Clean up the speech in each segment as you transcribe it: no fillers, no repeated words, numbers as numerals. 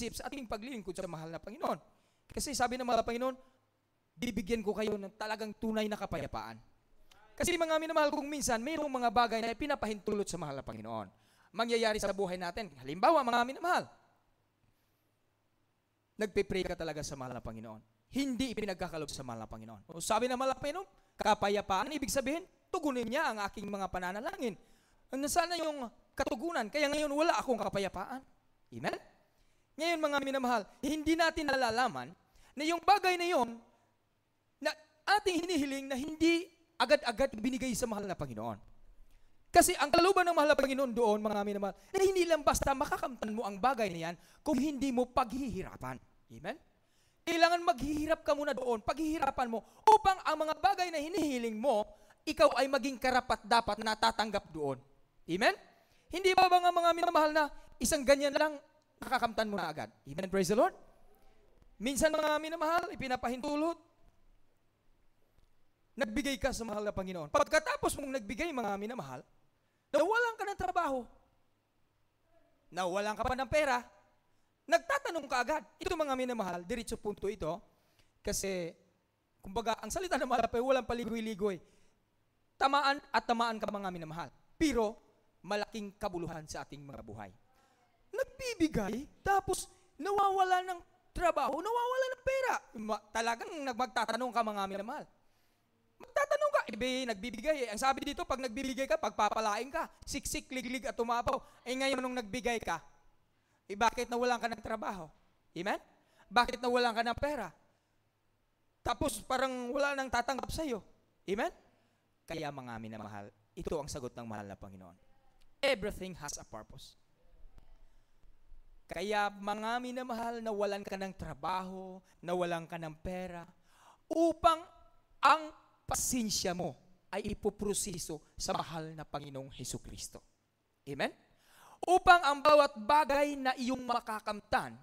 pag-iisip sa ating paglilingkod sa mahal na Panginoon. Kasi sabi ng mahal na Panginoon, bibigyan ko kayo ng talagang tunay na kapayapaan. Kasi mga minamahal, kung minsan, mayroong mga bagay na pinapahintulot sa mahal na Panginoon. Mangyayari sa buhay natin. Halimbawa, mga minamahal, nagpe-pray ka talaga sa mahal na Panginoon. Hindi ipinagkakalob sa mahal na Panginoon. O sabi ng mahal na Panginoon, kapayapaan, ibig sabihin, tugunin niya ang aking mga pananalangin. Nasaan na yung katugunan? Kaya ngayon wala akong kapayapaan. Amen? Ngayon mga minamahal, hindi natin nalalaman na yung bagay na yon na ating hinihiling na hindi agad-agad binigay sa mahal na Panginoon. Kasi ang kalooban ng mahal na Panginoon doon, mga minamahal, na hindi lang basta makakamtan mo ang bagay na yan kung hindi mo paghihirapan. Amen? Kailangan maghihirap ka muna doon, paghihirapan mo, upang ang mga bagay na hinihiling mo, ikaw ay maging karapat-dapat na natatanggap doon. Amen? Hindi ba mga minamahal na isang ganyan lang nakakamtan mo na agad? Amen? Praise the Lord? Minsan mga minamahal, ipinapahintulot, nagbigay ka sa mahal na Panginoon. Pagkatapos mong nagbigay mga minamahal, nawalan ka ng trabaho, nawalan ka pa ng pera, nagtatanong ka agad. Ito mga minamahal, diretso punto ito, kasi, kumbaga, ang salita ng mahal na Panginoon, walang paligoy-ligoy. Tamaan at tamaan ka mga minamahal. Pero, malaking kabuluhan sa ating mga buhay. Nagbibigay, tapos nawawala ng trabaho, nawawala ng pera. Talagang magtatanong ka mga minamahal. Magtatanong ka, nagbibigay. Ang sabi dito, pag nagbibigay ka, pagpapalain ka. Siksik, liglig at tumapaw. Ngayon nung nagbigay ka, bakit nawalan ka ng trabaho? Amen? Bakit nawalan ka ng pera? Tapos parang wala nang tatanggap sa iyo. Amen? Kaya mga minamahal, ito ang sagot ng mahal na Panginoon. Everything has a purpose. Kaya mga minamahal, nawalan ka ng trabaho, nawalan ka ng pera, upang ang pasensya mo ay ipoproseso sa mahal na Panginoong Hesukristo. Amen? Upang ang bawat bagay na iyong makakamtan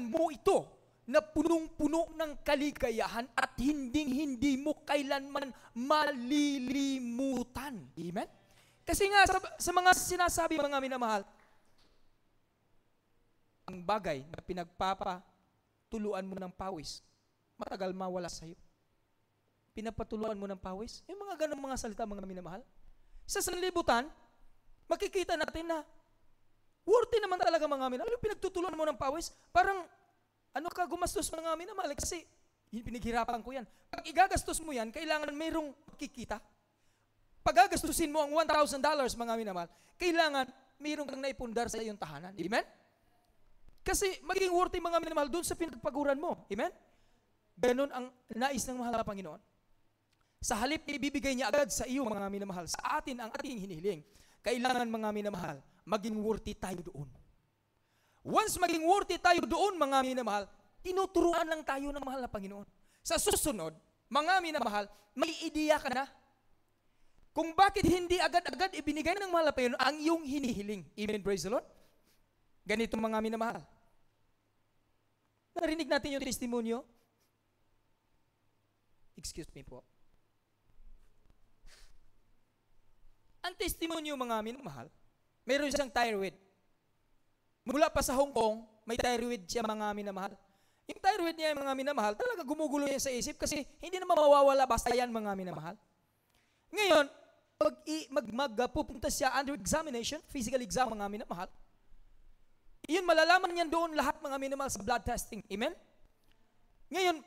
mo ito na punong-puno ng kaligayahan at hindi mo kailanman malilimutan. Amen? Kasi nga sa mga sinasabi mga minamahal, ang bagay na pinagpapatuluan mo ng pawis, matagal mawala sa iyo. Pinapatuluan mo ng pawis, yung mga ganong mga salita mga minamahal. Sa sanlibutan, makikita natin na worthy naman talaga mga minamahal. Yung pinagtutuluan mo ng pawis, parang gumastos mga minamahal. Kasi pinaghirapan ko yan. Pag igagastos mo yan, kailangan mayroong makikita. Pag gagastusin mo ang $1,000 mga minamahal, kailangan mayroong kang naipundar sa iyong tahanan. Amen? Kasi magiging worthy mga minamahal doon sa pinagpaguran mo. Amen? Ganon ang nais ng mahal na Panginoon. Sa halip, ibibigay niya agad sa iyo mga minamahal, sa atin ang ating hinihiling. Kailangan mga minamahal, maging worthy tayo doon. Once maging worthy tayo doon mga minamahal, tinuturuan lang tayo ng mahal na Panginoon. Sa susunod, mga minamahal, may ideya ka na kung bakit hindi agad-agad ibinigay ng mahal na Panginoon ang iyong hinihiling. Amen, praise the Lord. Ganito mga minamahal. Narinig natin yung testimonyo. Excuse me po. Ang testimonyo mga minamahal, mayroon siyang thyroid. Mula pa sa Hong Kong, may thyroid siya mga minamahal. Yung thyroid niya mga minamahal, talaga gumugulo niya sa isip kasi hindi naman mawawala basta yan mga minamahal. Ngayon, pupunta siya under examination, physical exam mga minamahal. Iyon, malalaman niyan doon lahat mga minamahal sa blood testing. Amen? Ngayon,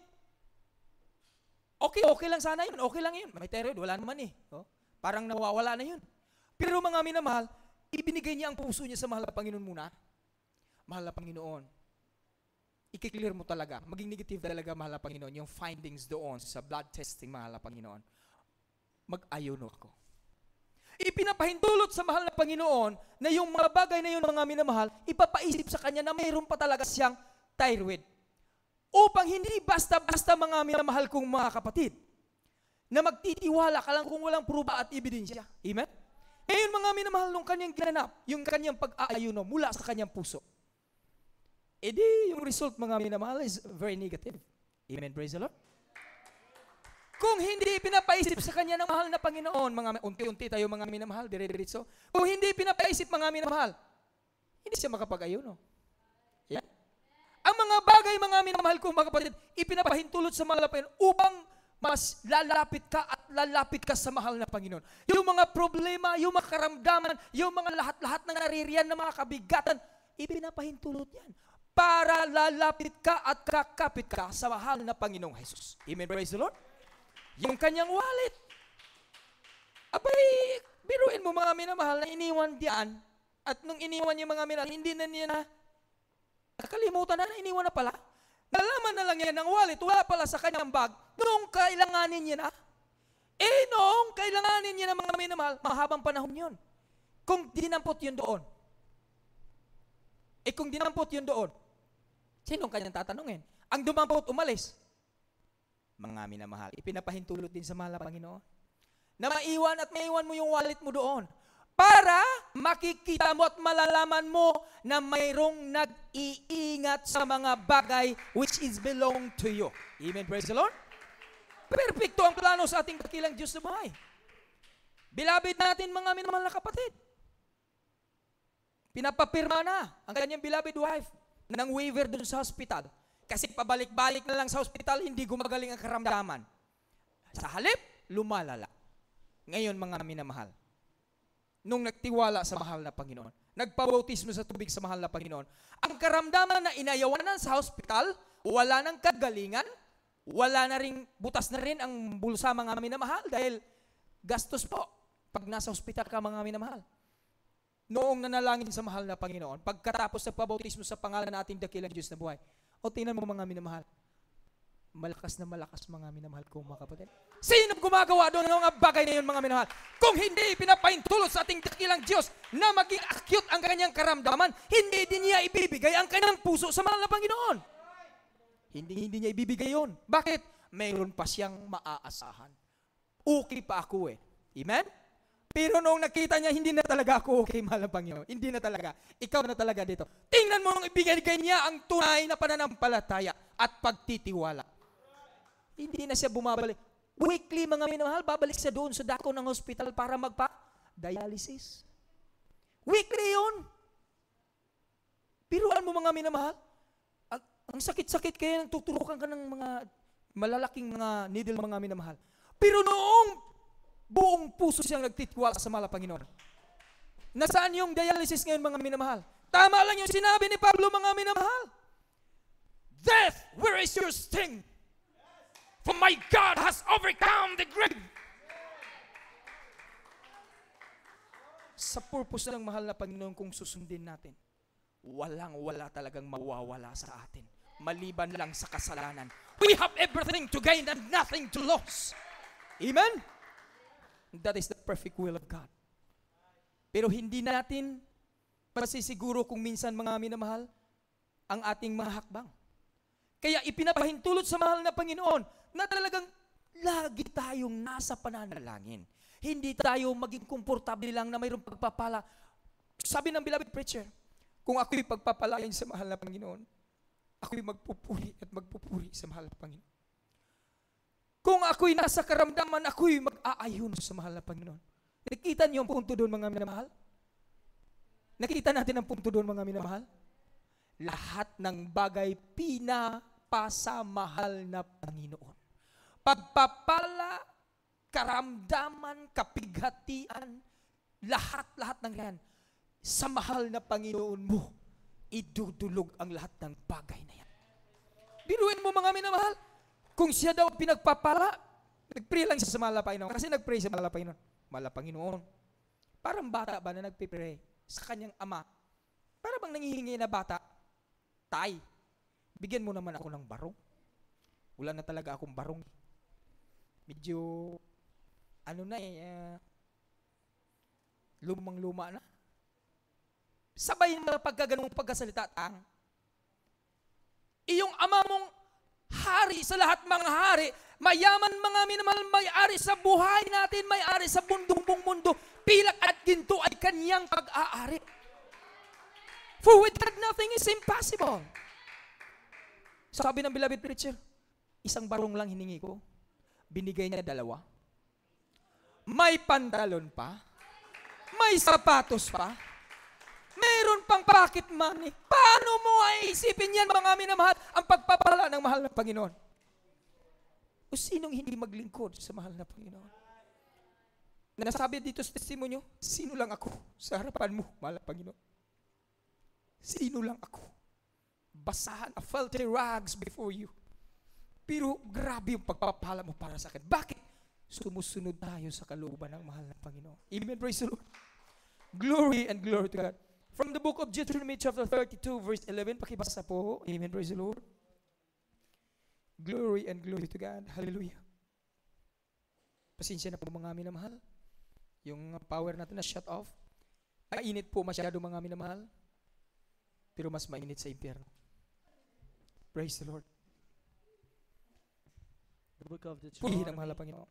okay lang sana yun. Okay lang yun. May thyroid, wala naman eh. Parang nawawala na yun. Pero mga minamahal, ibinigay niya ang puso niya sa mahal na Panginoon muna. Mahal na Panginoon, i-clear mo talaga. Maging negative talaga, mahal na Panginoon, yung findings doon sa blood testing, mahal na Panginoon. Mag-ayuno ako. Ipinapahintulot sa mahal na Panginoon na yung mga bagay na yun mga minamahal, ipapaisip sa kanya na mayroon pa talaga siyang thyroid. Upang hindi basta-basta mga minamahal kong mga kapatid, na magtitiwala ka lang kung walang pruba at ebidensya. Amen? Ngayon mga minamahal nung kanyang ginanap, yung kanyang pag-aayuno mula sa kanyang puso. Yung result mga minamahal is very negative. Amen, praise the Lord. Kung hindi pinapaisip sa kanya ng mahal na Panginoon, mga unti-unti tayo mga minamahal, dire-diretso. Kung hindi pinapaisip mga minamahal, hindi siya makapag-ayuno. Yan. Ang mga bagay, mga minamahal kong mga kapatid, ipinapahintulot sa mahal na Panginoon upang mas lalapit ka at lalapit ka sa mahal na Panginoon. Yung mga problema, yung mga karamdaman, yung mga lahat-lahat ng naririyan na mga kabigatan, ipinapahintulot yan para lalapit ka at kakapit ka sa mahal na Panginoong Jesus. Amen, praise the Lord. Yung kanyang wallet. Abay, biruin mo mga minamahal na iniwan diyan, at nung iniwan yung mga minamahal, hindi na niya na nakalimutan na iniwan na pala. Nalaman na lang yan ng wallet, wala pala sa kanyang bag, noong kailanganin niya na. Noong kailanganin niya ng mga minamahal, mahabang panahon yun. Kung dinampot yun doon. Kung dinampot yun doon, sinong kanyang tatanungin? Ang dumampot, umalis. Mga minamahal, ipinapahintulot din sa mahal na Panginoon na maiwan at maiwan mo yung wallet mo doon para makikita mo at malalaman mo na mayroong nag-iingat sa mga bagay which is belong to you. Amen, praise the Lord. Perfecto ang plano sa ating dakilang Diyos na buhay. Bilabid natin mga minamahal na kapatid. Pinapapirma na ang kanyang beloved wife ng waiver doon sa hospital. Kasi pabalik-balik na lang sa hospital, hindi gumagaling ang karamdaman. Sa halip, lumalala. Ngayon mga minamahal, nung nagtiwala sa mahal na Panginoon, nagpabautismo sa tubig sa mahal na Panginoon, ang karamdaman na inayawanan sa hospital, wala nang kagalingan, wala na rin, butas na rin ang bulsa mga minamahal dahil gastos po pag nasa hospital ka mga minamahal. Noong nanalangin sa mahal na Panginoon, pagkatapos ng pabautismo sa pangalan ng ating dakilang Diyos na buhay, o tingnan mo mga minamahal, malakas na malakas mga minamahal kong mga kapatid. Sino gumagawa doon ng mga bagay na yun mga minamahal? Kung hindi pinapahintulot sa ating dakilang Diyos na maging acute ang kanyang karamdaman, hindi din niya ibibigay ang kanyang puso sa mahal na Panginoon. Hindi niya ibibigay yun. Bakit? Mayroon pa siyang maaasahan. Okay pa ako eh. Amen? Pero nung nakita niya, hindi na talaga ako okay, mahal na Panginoon. Hindi na talaga. Ikaw na talaga dito. Tingnan mo nung ibigay niya ang tunay na pananampalataya at pagtitiwala. Hindi na siya bumabalik. Weekly, mga minamahal, babalik siya doon sa dako ng hospital para magpa-dialysis. Weekly yun. Piruan mo mga minamahal. Ang sakit-sakit kaya nang tuturukan ka ng mga malalaking mga needle mga minamahal. Pero noong buong puso siyang nagtitiwala sa mahal na Panginoon. Nasaan yung dialysis ngayon mga minamahal? Tama lang yung sinabi ni Pablo mga minamahal. Death, where is your sting? For my God has overcome the grave. Sa purpose ng mahal na Panginoon kung susundin natin, walang-wala talagang mawawala sa atin. Maliban lang sa kasalanan. We have everything to gain and nothing to lose. Amen? That is the perfect will of God. Pero hindi natin masisiguro kung minsan mga minamahal ang ating mga hakbang. Kaya ipinapahintulot sa mahal na Panginoon na talagang lagi tayong nasa pananalangin. Hindi tayo maging komportable lang na mayroong pagpapala. Sabi ng beloved preacher, kung ako'y pagpapalain sa mahal na Panginoon, ako'y magpupuri at magpupuri sa mahal na Panginoon. Kung ako'y nasa karamdaman, ako'y mag-aayon sa mahal na Panginoon. Nakita niyo ang punto doon mga minamahal? Nakita natin ang punto doon mga minamahal? Lahat ng bagay pinapasamahal na Panginoon. Pagpapala, karamdaman, kapighatian, lahat-lahat ng yan, sa mahal na Panginoon mo, idudulog ang lahat ng bagay na yan. Biruin mo mga minamahal, kung siya daw pinagpapala, nag-pray lang siya sa mahal na Panginoon. Kasi nag-pray sa mahal na Panginoon. Mahal na Panginoon. Parang bata ba na nagpipray sa kanyang ama? Para bang nangihingi na bata? Tay, bigyan mo naman ako ng barong. Wala na talaga akong barong. Medyo, lumang-luma na. Sabay na pagkaganong pagkasalita, iyong ama mong hari sa lahat mga hari, mayaman mga minamahal, may-ari sa buhay natin, may-ari sa bundong mundo, pilak at ginto ay kanyang pag-aari. For with God, nothing is impossible. Sabi ng beloved preacher, isang barong lang hiningi ko, binigay niya 2. May pantalon pa, may sapatos pa, meron pang pocket money. Paano mo ay isipin yan, mga minamahal, ang pagpapala ng mahal ng Panginoon. O sinong hindi maglingkod sa mahal na Panginoon? Nasabi dito sa testimonyo, sino lang ako sa harapan mo, mahal na Panginoon? Sino lang ako? Basahan, filthy rags before you. Pero grabe yung pagpapala mo para sa akin. Bakit? Sumusunod tayo sa kalooban ng mahal ng Panginoon. Amen, praise the Lord. Glory and glory to God. From the book of Deuteronomy chapter 32 verse 11, pakibasa po. Amen, praise the Lord. Glory and glory to God. Hallelujah. Pasensya na po mga minamahal. Yung power natin na shut off. Mainit po masyado mga minamahal. Pero mas mainit sa impyerno. Praise the Lord. The book of Purihin ang Deuteronomy, mahal na Panginoon.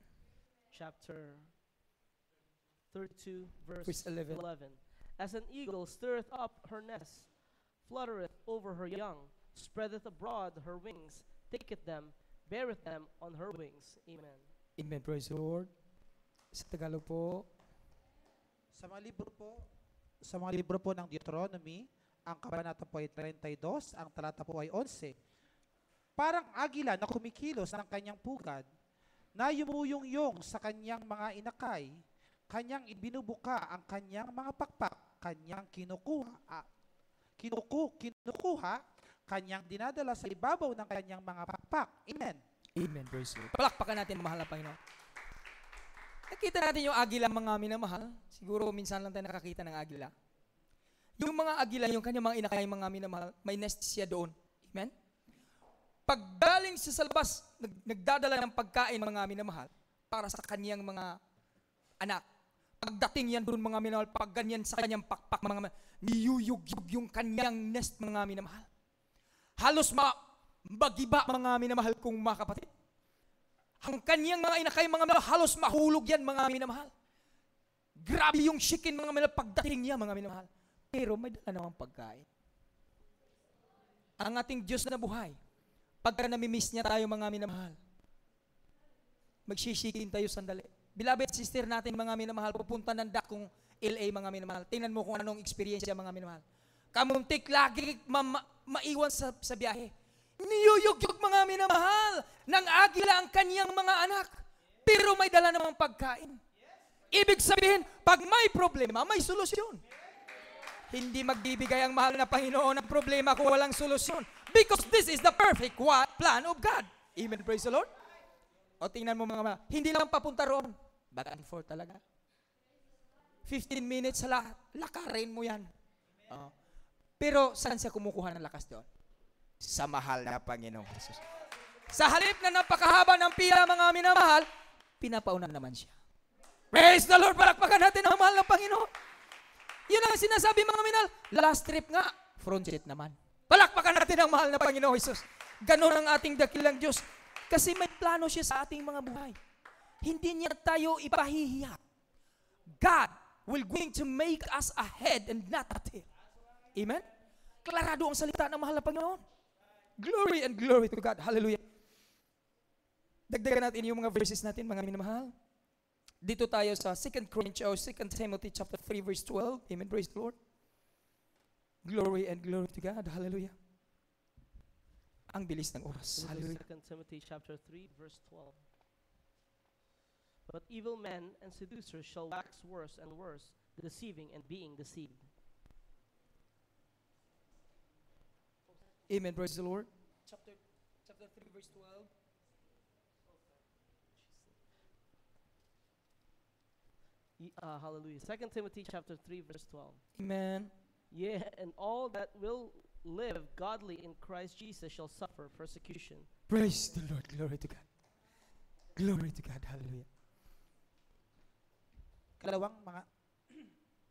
chapter 32, Verse verse 11. 11. As an eagle stirreth up her nest, fluttereth over her young, spreadeth abroad her wings, taketh them, beareth them on her wings. Amen. Amen. Praise the Lord. Sa Tagalog po. Sa mga libro po ng Deuteronomy, ang kabanata po ay 32, ang talata po ay 11. Parang agila na kumikilos ng kanyang pugad, na yumuyong-yong sa kanyang mga inakay, kanyang ibinubuka ang kanyang mga pakpak, kanyang kinukuha, kanyang dinadala sa ibabaw ng kanyang mga pakpak. Amen. Amen. Praise the Lord. Palakpakan natin ang mahal na Panginoon. Nakita natin yung agila mga minamahal. Siguro minsan lang tayo nakakita ng agila. Yung mga agila, yung kanyang mga inakay mga minamahal, may nest siya doon. Amen? Paggaling siya sa labas, nagdadala ng pagkain mga minamahal para sa kanyang mga anak. Pagdating yan doon mga minamahal, pag ganyan sa kanyang pakpak mga minamahal, niyuyugyug yung kanyang nest mga minamahal. Halos magiba mga minamahal kong mga kapatid. Ang kanyang mga inakay mga minamahal, halos mahulog yan mga minamahal. Grabe yung chicken mga minamahal pagdating niya mga minamahal. Pero may dala namang pagkain. Ang ating Diyos na buhay, pagka namimiss niya tayo mga minamahal, magsisikin tayo sandali. Beloved sister natin mga minamahal, pupunta ng dakong LA mga minamahal. Tingnan mo kung anong experience mga minamahal. Kamuntik lagi maiwan sa biyahe. Niyuyugyug mga minamahal ng agila ang kanyang mga anak. Pero may dala namang pagkain. Ibig sabihin, pag may problema, may solusyon. Hindi magbibigay ang mahal na Panginoon ng problema kung walang solusyon. Because this is the perfect plan of God. Amen, praise the Lord. O tingnan mo mga hindi lang papunta roon. Back and forth talaga. 15 minutes sa lakarin mo yan. Pero saan siya kumukuha ng lakas doon? Sa mahal na Panginoong Jesus. Sa halip na napakahaba ng pila mga minamahal, pinapauna naman siya. Praise the Lord, palakpakan natin ang mahal na Panginoon. Yun ang sinasabi mga minal. Last trip nga, front seat naman. Palakpakan natin ang mahal na Panginoong Jesus. Ganon ang ating dakilang Diyos. Kasi may plano siya sa ating mga buhay. Hindi niya tayo ipahihiya. God will going to make us a head and not a tail. Amen? Klarado ang salita ng mahal na Panginoon. Glory and glory to God. Hallelujah. Dagdagan natin yung mga verses natin, mga minamahal. Dito tayo sa 2 Timothy chapter 3 verse 12. Amen. Praise the Lord. Glory and glory to God. Hallelujah. Ang bilis ng oras. Hallelujah. 2 Timothy chapter 3 verse 12. But evil men and seducers shall wax worse and worse, deceiving and being deceived. Amen. Praise the Lord. Chapter 3 verse 12. Hallelujah. 2 Timothy chapter 3 verse 12. Amen. Yeah, and all that will live godly in Christ Jesus shall suffer persecution. Praise the Lord. Glory to God. Glory to God. Hallelujah.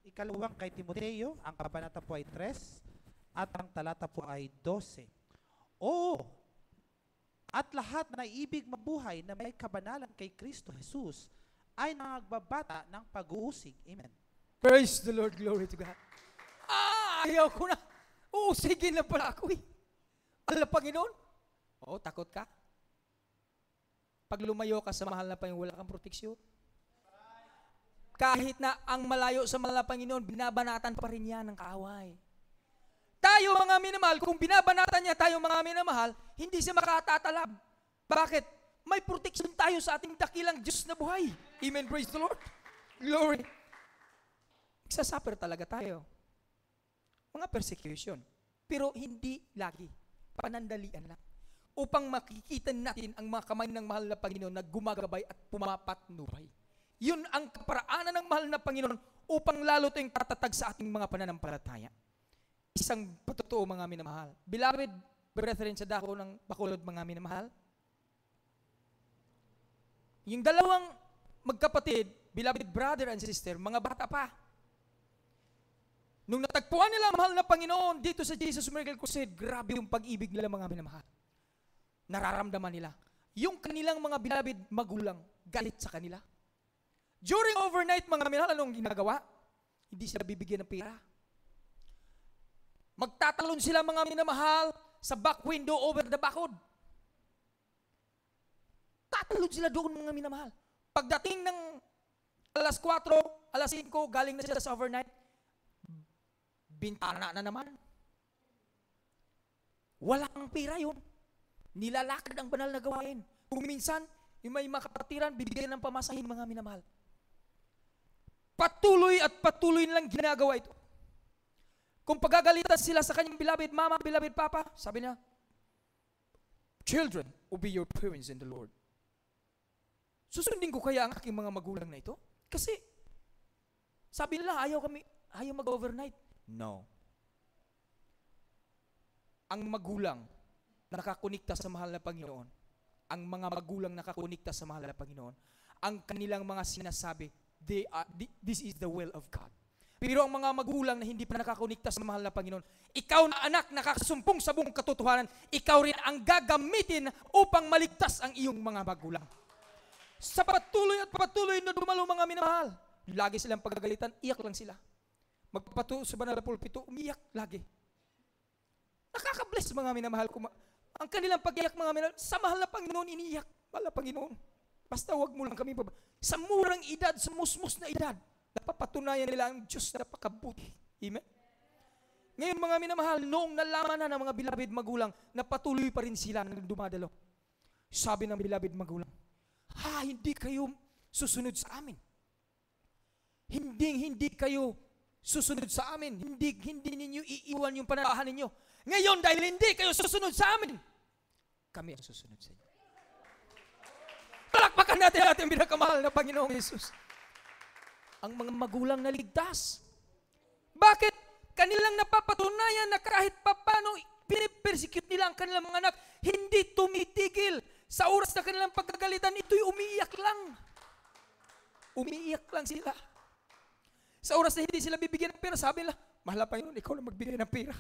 Ikalawang kay Timoteo, ang kabanata po ay 3 at ang talata po ay 12. Oo, at lahat na ibig mabuhay na may kabanalan kay Kristo Jesus ay nagbabata ng pag-uusig. Amen. Praise the Lord. Glory to God. Ayaw ko na. Uusigin na pala ako eh. Alam Panginoon? Oo, takot ka. Pag lumayo ka sa mahal na Panginoon, wala kang proteksyon. Kahit na ang malayo sa mahal na Panginoon, binabanatan pa rin yan ng kaaway. Tayo mga minamahal, kung binabanatan niya tayo mga minamahal, hindi siya makatatalab. Bakit? May protection tayo sa ating dakilang Diyos na buhay. Amen, praise the Lord. Glory. Magsasuffer talaga tayo. Mga persecution. Pero hindi lagi. Panandalian lang. Upang makikita natin ang mga kamay ng mahal na Panginoon na gumagabay at pumapatnubay. Yun ang kaparaanan ng mahal na Panginoon upang lalo tayong tatatag sa ating mga pananampalataya. Isang patotoo mga minamahal. Beloved brethren sa dako ng Bacolod mga minamahal, yung dalawang magkapatid, beloved brother and sister, mga bata pa, nung natagpuan nila ang mahal na Panginoon dito sa Jesus Miracle Crusade, grabe yung pag-ibig nila mga minamahal. Nararamdaman nila. Yung kanilang mga beloved magulang, galit sa kanila. During overnight, mga minamahal, anong ginagawa? Hindi sila bibigyan ng pera. Magtatalon sila mga minamahal sa back window over the bakod. Tatalon sila doon mga minamahal. Pagdating ng alas 4, alas 5, galing na sila sa overnight, bintana na naman. Walang pera yun. Nilalakad ang banal na gawain. Kung minsan, yung may makapatiran, bibigyan ng pamasahin mga minamahal. Patuloy at patuloy nilang ginagawa ito. Kung pagagalitan sila sa kanyang beloved mama, beloved papa, sabi niya, children, obey your parents in the Lord. Susundin ko kaya ang aking mga magulang na ito? Kasi, sabi nila, ayaw mag-overnight. No. Ang magulang, nakakunikta sa mahal na Panginoon, ang mga magulang nakakunikta sa mahal na Panginoon, ang kanilang mga sinasabi, this is the will of God. Pero ang mga magulang na hindi pa nakakunikta sa mahal na Panginoon, ikaw na anak nakasumpong sa buong katotohanan, ikaw rin ang gagamitin upang maligtas ang iyong mga magulang. Sa patuloy at patuloy na dumalo mga minamahal, lagi silang pagagalitan, iyak lang sila. Magpapato sa banal na pulpito, umiyak lagi. Nakaka-bless mga minamahal ko. Ang kanilang pag-iyak mga minamahal, sa mahal na Panginoon iniiyak. Mahal na Panginoon. Basta wag mo lang kami baba. Sa murang edad, sa musmus na edad, napapatunayan nila ang Diyos na napakabuti. Amen? Ngayon mga minamahal, noong nalaman na ng mga beloved magulang, napatuloy pa rin sila nang dumadalo. Sabi ng beloved magulang, hindi kayo susunod sa amin. Hindi kayo susunod sa amin. Hindi ninyo iiwan yung pananampalataya ninyo. Ngayon, dahil hindi kayo susunod sa amin, kami ang susunod sa inyo. Palakpakan natin ating pinakamahal na Panginoong Yesus. Ang mga magulang na ligtas. Bakit? Kanilang napapatunayan na kahit papano pinipersecute nila ang kanilang mga anak, hindi tumitigil. Sa oras na kanilang pagkagalitan, ito'y umiiyak lang. Umiiyak lang sila. Sa oras na hindi sila bibigyan ng pera, sabi nila, mahal na Panginoon, ikaw lang magbigay ng pera.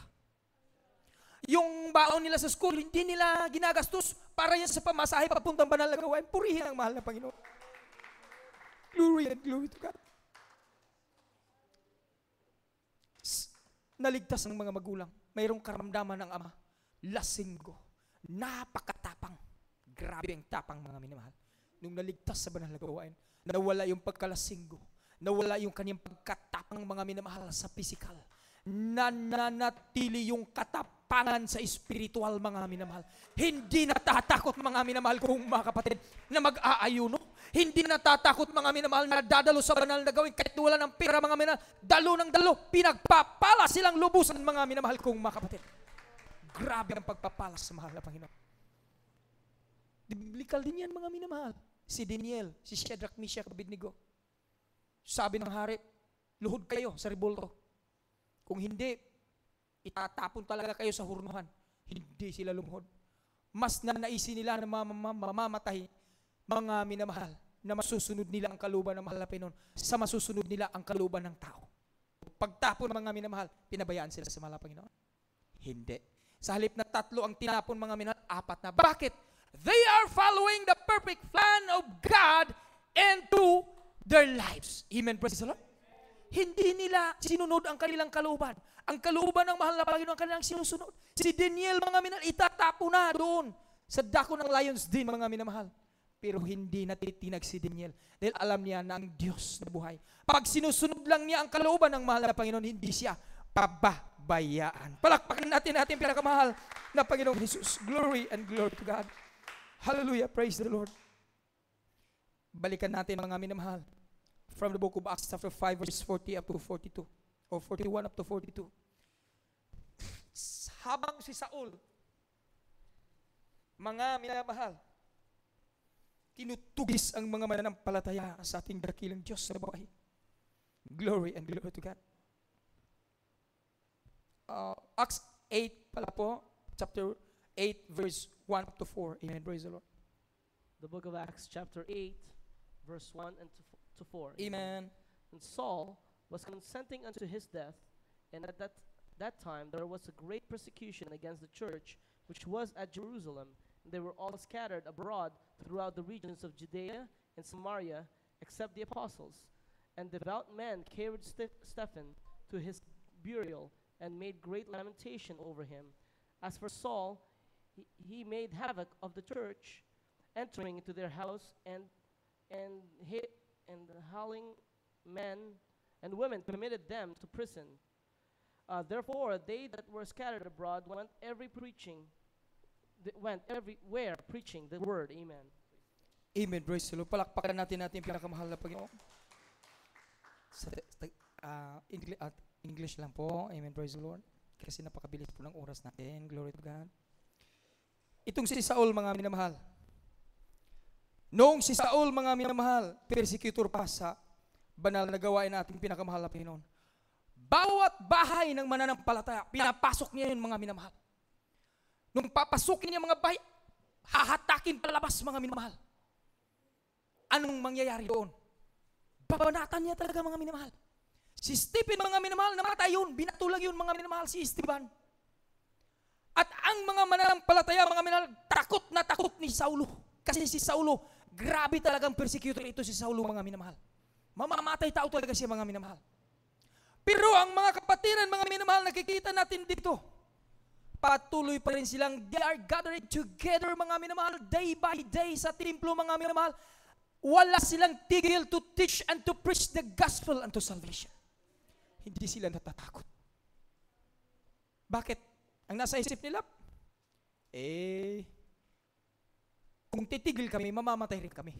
Yung baon nila sa school, hindi nila ginagastos para yan sa pamasahe papuntang banal na gawain. Purihin ang mahal na Panginoon. Glory and glory to God. Naligtas ng mga magulang. Mayroong karamdaman ng ama. Lasinggo. Napakatapang. Grabe ang tapang mga minamahal. Nung naligtas sa banal na gawain, nawala yung pagkalasinggo. Nawala yung kanyang pagkatapang mga minamahal sa pisikal. Nananatili yung katapangan sa espiritual mga minamahal. Hindi natatakot mga minamahal kong mga kapatid na mag-aayuno. Hindi natatakot mga minamahal na dadalo sa banal na gawin kahit wala ng pera mga minamahal. Dalo ng dalo, pinagpapala silang lubusan mga minamahal kong mga kapatid. Grabe ang pagpapala sa mahal na Panginoon. Biblikal din yan mga minamahal. Si Daniel, si Shadrach, Meshach, Abednego. Sabi ng hari, luhod kayo sa rebolto. Kung hindi, itatapon talaga kayo sa hurnuhan. Hindi sila lumuhod. Mas nanaisin nila na mamamatay mga minamahal na masusunod nila ang kaluban ng mahal na Panginoon sa masusunod nila ang kaluban ng tao. Pagtapon ng mga minamahal, pinabayaan sila sa mahal na Panginoon? Hindi. Sa halip na 3 ang tinapon mga minamahal, 4 na. Bakit? They are following the perfect plan of God into their lives. Amen. Praise the Lord. Hindi nila sinunod ang kanilang kalooban. Ang kalooban ng mahal na Panginoon ang kanilang sinusunod. Si Daniel mga minamahal, itatapo na doon sa dako ng lions din mga minamahal. Pero hindi natitinag si Daniel dahil alam niya na ang Diyos na buhay. Pag sinusunod lang niya ang kalooban ng mahal na Panginoon, hindi siya pabayaan. Palakpakan natin ating pinakamahal na Panginoong Jesus. Glory and glory to God. Hallelujah. Praise the Lord. Balikan natin mga minamahal. From the book of Acts chapter 5 verse 40 up to 42. Or 41 up to 42. Habang si Saul, mga minamahal, tinutugis ang mga mananampalataya sa ating dakilang Diyos sa buhay. Glory and glory to God. Acts 8 pala po, chapter 8 verse 1 up to 4. Amen. Praise the Lord. The book of Acts chapter 8 verse 1 and to 4. Amen. And Saul was consenting unto his death, and at that time there was a great persecution against the church which was at Jerusalem, and they were all scattered abroad throughout the regions of Judea and Samaria, except the apostles. And devout men carried Stephen to his burial, and made great lamentation over him. As for Saul, he made havoc of the church, entering into their house and howling men and women committed them to prison. Therefore, they that were scattered abroad went everywhere preaching the word. Amen. Amen. Praise the Lord. Palakpakan natin pinakamahal na Panginoon. English lang po. Amen. Praise the Lord. Kasi napakabilis po ng oras natin. Glory to God. Itong si Saul, mga minamahal. Noong si Saul, mga minamahal, persecutor pa sa banal na gawain nating pinakamahal na Panginoon. Bawat bahay ng mananampalataya, pinapasok niya yun, mga minamahal. Nung papasukin niya mga bahay, hahatakin palabas, mga minamahal. Anong mangyayari doon? Babanatan niya talaga, mga minamahal. Si Stephen, mga minamahal, namatay yun. Binatulang yun, mga minamahal, si Stephen. At ang mga mananampalataya, mga minamahal, takot na takot ni Saulo. Kasi si Saulo, grabe talagang persecutor ito si Saulo, mga minamahal. Mamamatay tao talaga siya, mga minamahal. Pero ang mga kapatiran, mga minamahal, nakikita natin dito, patuloy pa rin silang, they are gathering together, mga minamahal, day by day sa templo, mga minamahal. Wala silang tigil to teach and to preach the gospel unto salvation. Hindi sila natatakot. Bakit? Ang nasa isip nila, kung titigil kami, mamamatay rin kami.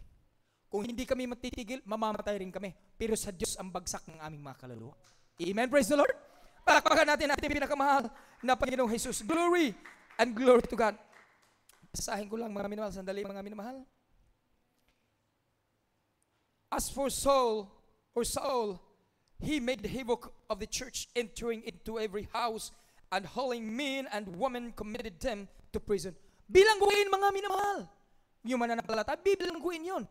Kung hindi kami matitigil, mamamatay rin kami. Pero sa Diyos ang bagsak ng aming mga kaluluwa. Amen. Praise the Lord. Palakpakan natin ating pinakamahal na Panginoong Jesus. Glory and glory to God. Basahin ko lang, mga minamahal, sandali, mga minamahal. As for Saul, he made the havoc of the church, entering into every house and hauling men and women, committed them to prison. Bilangguin, mga minamahal. Yung mananampalataya, bibilangguin yun.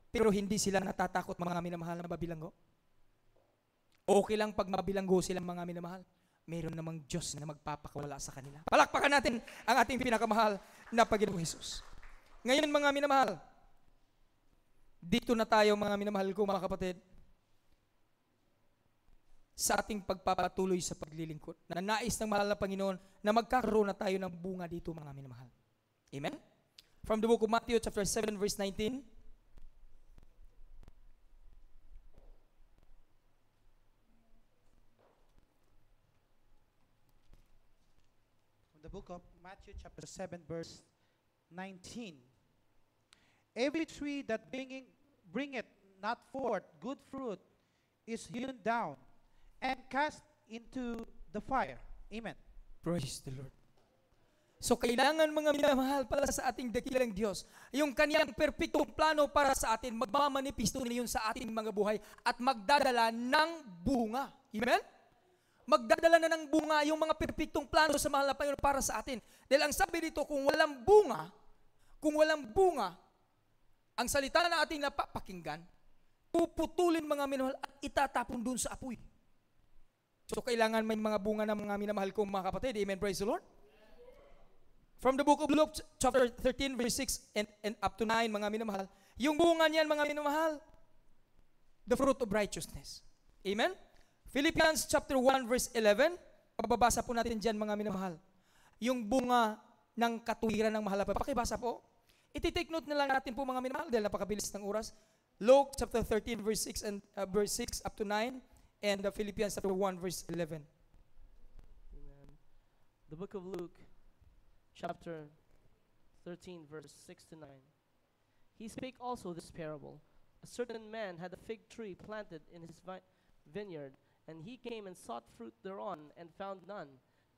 Pero hindi sila natatakot, mga minamahal, na mabilanggo. Okay lang pag mabilanggo silang, mga minamahal. Meron namang Diyos na magpapakawala sa kanila. Palakpakan natin ang ating pinakamahal na Panginoong Jesus. Ngayon, mga minamahal, dito na tayo, mga minamahal ko, mga kapatid, sa ating pagpapatuloy sa paglilingkod. Na nais ng mahal na Panginoon na magkakaroon na tayo ng bunga dito, mga minamahal. Amen? From the book of Matthew chapter 7 verse 19. From the book of Matthew chapter 7 verse 19. Every tree that bringeth not forth good fruit is hewn down and cast into the fire. Amen. Praise the Lord. So kailangan, mga minamahal, para sa ating dakilang Diyos, yung kaniyang perpektong plano para sa atin, magmamanipisto niyon sa ating mga buhay at magdadala ng bunga. Amen? Magdadala na ng bunga yung mga perpektong plano sa mahal na Panginoon para sa atin. Dahil ang sabi dito, kung walang bunga, ang salita na ating napapakinggan, puputulin, mga minamahal, at itatapon dun sa apoy. So kailangan may mga bunga ng mga minamahal kong mga kapatid. Amen, praise the Lord. From the book of Luke, chapter 13, verse 6 and up to 9, mga minamahal, yung bunga niyan, mga minamahal, the fruit of righteousness. Amen? Philippians chapter 1, verse 11, pababasa po natin dyan, mga minamahal, yung bunga ng katuwiran ng mahal. Pakibasa po. Iti-take note na lang natin po, mga minamahal, dahil napakabilis ng oras. Luke chapter 13, verse 6 and verse 6 up to 9, and Philippians chapter 1, verse 11. The book of Luke, chapter 13, verse 6 to 9. He spake also this parable. A certain man had a fig tree planted in his vineyard, and he came and sought fruit thereon, and found none.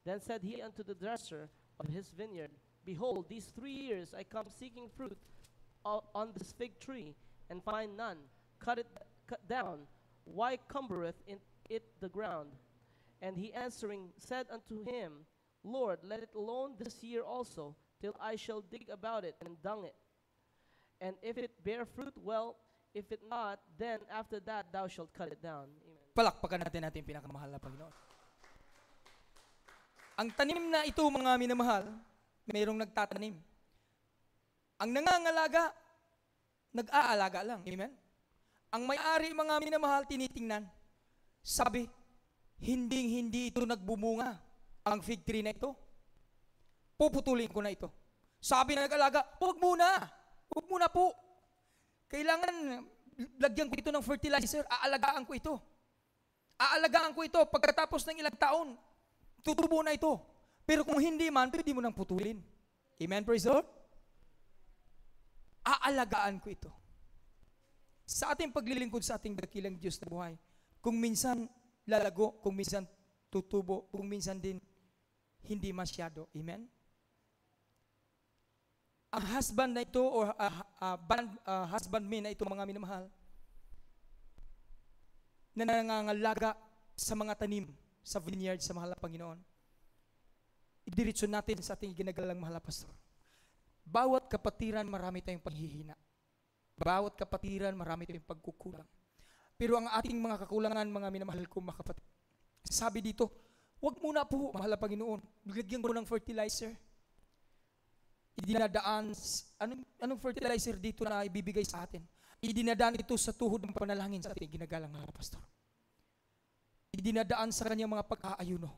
Then said he unto the dresser of his vineyard, Behold, these 3 years I come seeking fruit on this fig tree, and find none. Cut down. Why cumbereth it the ground? And he answering said unto him, Lord, let it alone this year also, till I shall dig about it and dung it. And if it bear fruit, well; if it not, then after that thou shalt cut it down. Amen. Palakpakan natin yung pinakamahal na Panginoon. Ang tanim na ito, mga minamahal, mayroong nagtatanim. Ang nangangalaga, nag-aalaga lang. Amen? Ang may-ari, mga minamahal, tinitingnan. Sabi, hindi ito nagbumunga, ang fig tree na ito. Puputulin ko na ito. Sabi na nag-alaga, huwag muna po. Kailangan lagyan ko ito ng fertilizer, aalagaan ko ito. Pagkatapos ng ilang taon, tutubo na ito. Pero kung hindi man, pwede mo nang putulin. Amen, praise the Lord? Aalagaan ko ito. Sa ating paglilingkod sa ating dakilang Diyos na buhay, kung minsan lalago, kung minsan tutubo, kung minsan din hindi masyado. Amen? Ang husband na ito, o husbandman na ito, mga minamahal, na nangangalaga sa mga tanim, sa vineyard, sa mahal na Panginoon, idiretso natin sa ating ginagalang mahal na pastor. Bawat kapatiran, marami tayong paghihina. Bawat kapatiran, marami tayong pagkukulang. Pero ang ating mga kakulangan, mga minamahal ko, mga kapatid, sabi dito, wag muna po, mahal na Panginoon, bigyan ko ng fertilizer. Idinadaan, anong fertilizer dito na ibibigay sa atin? Idinadaan ito sa tuhod ng panalangin sa ating ginagalang mga pastor. Idinadaan sa kanyang mga pag-aayuno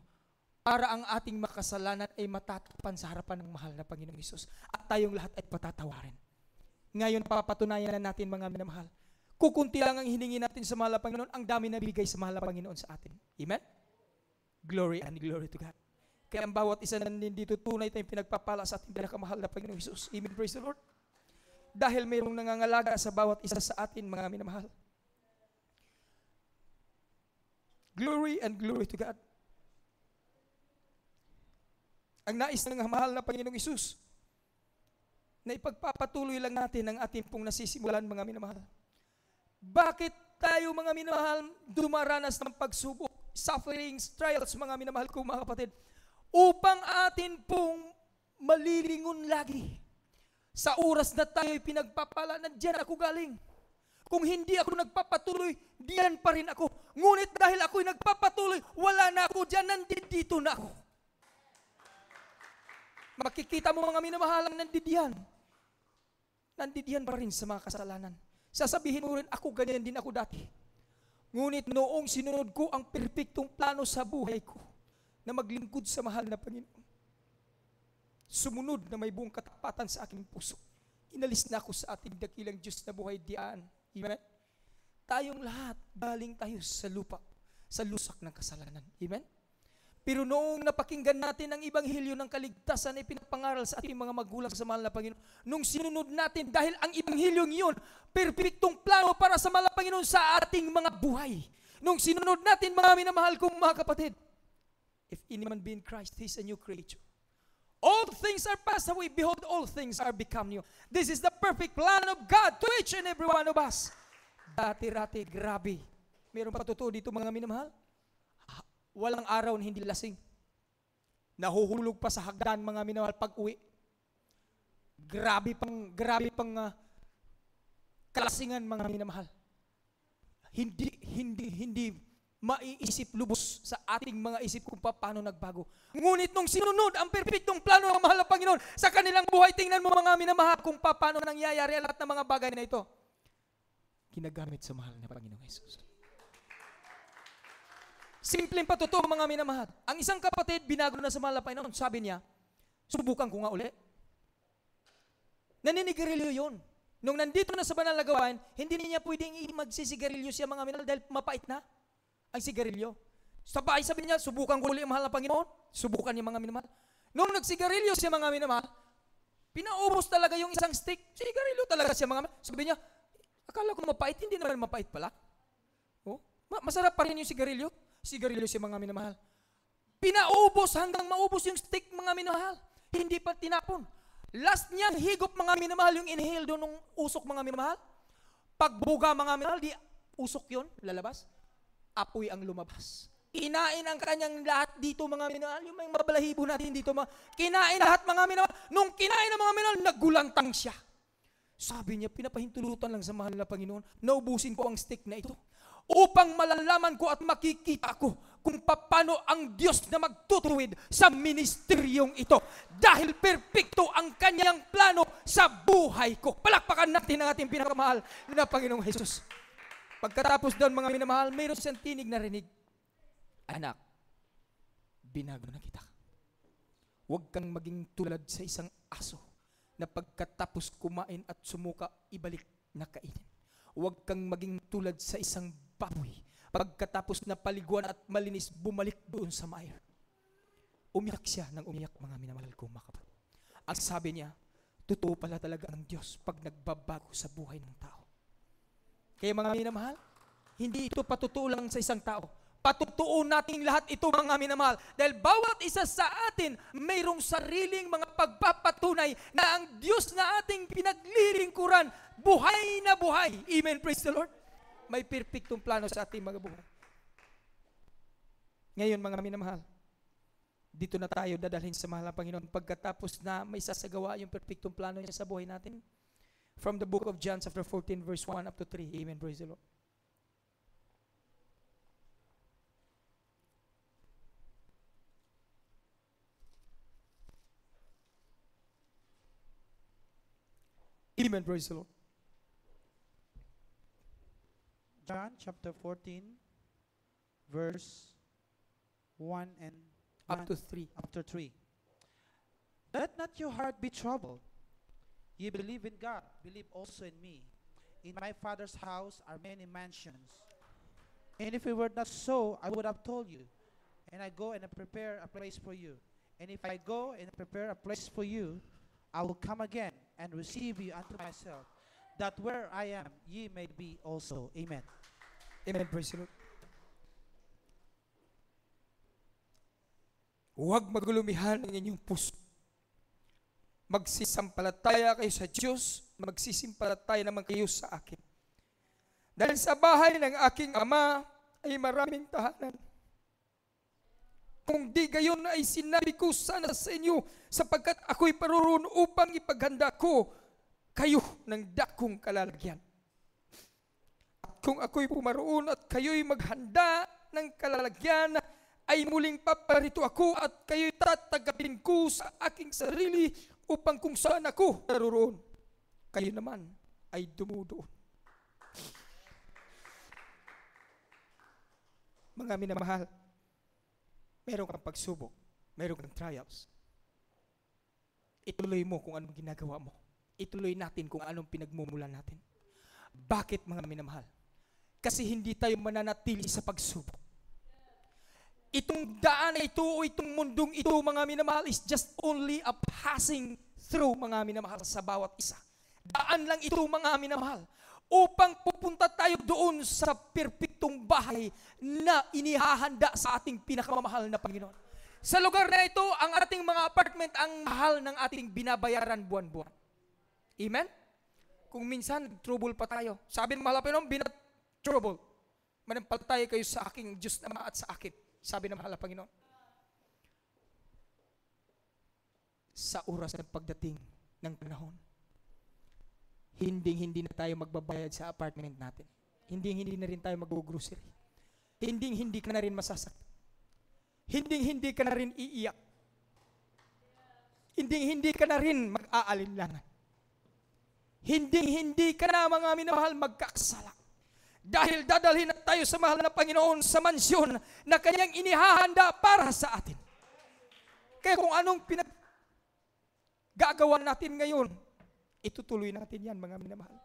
para ang ating makasalanan ay matatapan sa harapan ng mahal na Panginoong Hesus at tayong lahat ay patatawarin. Ngayon, papatunayan na natin, mga minamahal, kukunti lang ang hiningi natin sa mahal na Panginoon, ang dami na bigay sa mahal na Panginoon sa atin. Amen? Glory and glory to God. Kaya ang bawat isa na dito, tunay tayong pinagpapala sa ating pinakamahal na Panginoong Hesus. Amen, praise the Lord. Dahil mayroong nangangalaga sa bawat isa sa atin, mga minamahal. Glory and glory to God. Ang nais ng mahal na Panginoong Hesus, na ipagpapatuloy lang natin ang ating pong nasisimulan, mga minamahal. Bakit tayo, mga minamahal, dumaranas ng pagsubok, sufferings, trials, mga minamahal ko, mga kapatid? Upang atin pong malilingon lagi. Sa oras na tayo'y pinagpapala, nandiyan ako galing. Kung hindi ako nagpapatuloy, diyan pa rin ako. Ngunit dahil ako'y nagpapatuloy, wala na ako diyan, nandito na ako. Makikita mo, mga minamahalang, nandidiyan pa rin sa mga kasalanan. Sasabihin mo rin, ako ganyan din ako dati. Ngunit noong sinunod ko ang perpektong plano sa buhay ko, na maglingkod sa mahal na Panginoon, sumunod na may buong katapatan sa aking puso, inalis na ako sa ating dakilang Diyos na buhay diyan. Amen? Tayong lahat, galing tayo sa lupa, sa lusak ng kasalanan. Amen? Pero noong napakinggan natin ang Ibanghilyo ng kaligtasan ay pinapangaral sa ating mga magulang sa mahal na Panginoon, nung sinunod natin, dahil ang Ibanghilyong iyon, perpektong plano para sa mahal na Panginoon sa ating mga buhay. Nung sinunod natin, mga minamahal kong mga kapatid, if any man be in Christ, he is a new creature. All things are passed away. Behold, all things are become new. This is the perfect plan of God to each and every one of us. Dati-rati, grabe. Meron pa totoo dito, mga minamahal? Walang araw na hindi lasing. Nahuhulog pa sa hagdan, mga minamahal, pag-uwi. Grabe pang kalasingan, mga minamahal. Hindi maiisip lubos sa ating mga isip kung paano nagbago. Ngunit nung sinunod ang perpektong plano ng mahal na Panginoon sa kanilang buhay, tingnan mo, mga minamahal, kung paano nangyayari ang lahat ng mga bagay na ito. Ginagamit sa mahal na Panginoong Hesus. Simpleng patotoo, mga minamahal. Ang isang kapatid, binago na sa mahal na Panginoon, sabi niya, subukan ko nga uli. Naninigarilyo yun. Nung nandito na sa banal na gawain, hindi niya pwedeng magsisigarilyo siya, mga minamahal, dahil mapait na ang sigarilyo. Sa bahay, sabi niya, subukan ko ulit ang mahal na Panginoon. Subukan niya, mga minamahal. Nung nagsigarilyo siya mga minamahal, pinaubos talaga yung isang stick. Sigarilyo talaga siya mga minamahal. Sabi niya, akala ko mapait, hindi naman mapait pala. Oh, masarap pa rin yung sigarilyo. Sigarilyo siya mga minamahal. Pinaubos hanggang maubos yung stick mga minamahal. Hindi pa tinapon. Last niyang higop mga minamahal yung inhale doon ng usok mga minamahal. Pagbuga mga minamahal, di usok yun, lalabas. Apoy ang lumabas. Kinain ang kanyang lahat dito mga minamahal. Yung mga mabalahibo natin dito, kinain lahat mga minamahal. Nung kinain ang mga minamahal, nagulantang siya. Sabi niya, pinapahintulutan lang sa mahal na Panginoon, naubusin ko ang stick na ito upang malalaman ko at makikita ko kung paano ang Diyos na magtutuwid sa ministeryong ito. Dahil perpekto ang kanyang plano sa buhay ko. Palakpakan natin ang ating pinakamahal na Panginoong Jesus. Pagkatapos doon mga minamahal, mayroon siyang tinig na rinig. Anak, binago na kita. Huwag kang maging tulad sa isang aso na pagkatapos kumain at sumuka, ibalik na kainin. Huwag kang maging tulad sa isang baboy. Pagkatapos na paliguan at malinis, bumalik doon sa mire. Umiyak siya ng umiyak mga minamahal kong makapal. At sabi niya, totoo pala talaga ang Diyos pag nagbabago sa buhay ng tao. Kaya mga minamahal, hindi ito patutuo lang sa isang tao. Patutuon natin lahat ito mga minamahal. Dahil bawat isa sa atin mayroong sariling mga pagpapatunay na ang Diyos na ating pinaglilingkuran, buhay na buhay. Amen, praise the Lord. May perpektong plano sa ating mga buhay. Ngayon mga minamahal, dito na tayo dadalhin sa mahal na Panginoon pagkatapos na may sasagawa yung perpektong plano niya sa buhay natin. From the book of John chapter 14 verse 1 up to 3. Amen, praise the Lord. Amen, praise the Lord. John chapter 14, verse 1 and Up 1 to 3. up to 3. Let not your heart be troubled. Ye believe in God, believe also in me. In my Father's house are many mansions. And if it were not so, I would have told you. And I go and I prepare a place for you. And if I go and prepare a place for you, I will come again and receive you unto myself, that where I am, ye may be also. Amen. Amen, praise the Lord. Huwag magulumihan ang inyong puso. Magsisampalataya kayo sa Diyos, magsisimpalataya naman kayo sa akin. Dahil sa bahay ng aking Ama ay maraming tahanan. Kung di gayon ay sinabi ko sana sa inyo, sapagkat ako'y paroroon upang ipaghanda ko kayo ng dakong kalalagyan. At kung ako'y pumaroon at kayo'y maghanda ng kalalagyan, ay muling paparito ako at kayo'y tatagapin ko sa aking sarili upang kung saan ako naroroon, kayo naman ay dumudoon. Mga minamahal, meron kang pagsubok, meron kang trials. Ituloy mo kung anong ginagawa mo. Ituloy natin kung anong pinagmumulan natin. Bakit mga minamahal? Kasi hindi tayo mananatili sa pagsubok. Itong daan na ito o itong mundong ito mga minamahal is just only a passing through mga minamahal sa bawat isa. Daan lang ito mga minamahal upang pupunta tayo doon sa perpektong bahay na inihahanda sa ating pinakamamahal na Panginoon. Sa lugar na ito, ang ating mga apartment ang mahal ng ating binabayaran buwan-buwan. Amen? Kung minsan, trouble pa tayo. Sabi ng mahal na Panginoon, trouble. Manampalataya kayo sa aking Diyos na at sa akin. Sabi ng mahal na Panginoon. Sa oras ng pagdating ng panahon, hindi na tayo magbabayad sa apartment natin. Hindi na rin tayo mag-grocery. Hindi ka na rin masasakit. Hindi ka na rin iiyak. Hindi ka na rin mag-aalinlangan. Hindi ka na mga minamahal magkakasala. Dahil dadalhin na tayo sa mahal na Panginoon sa mansyon na kanyang inihahanda para sa atin. Kaya kung anong gagawa natin ngayon, itutuloy natin yan mga minamahal.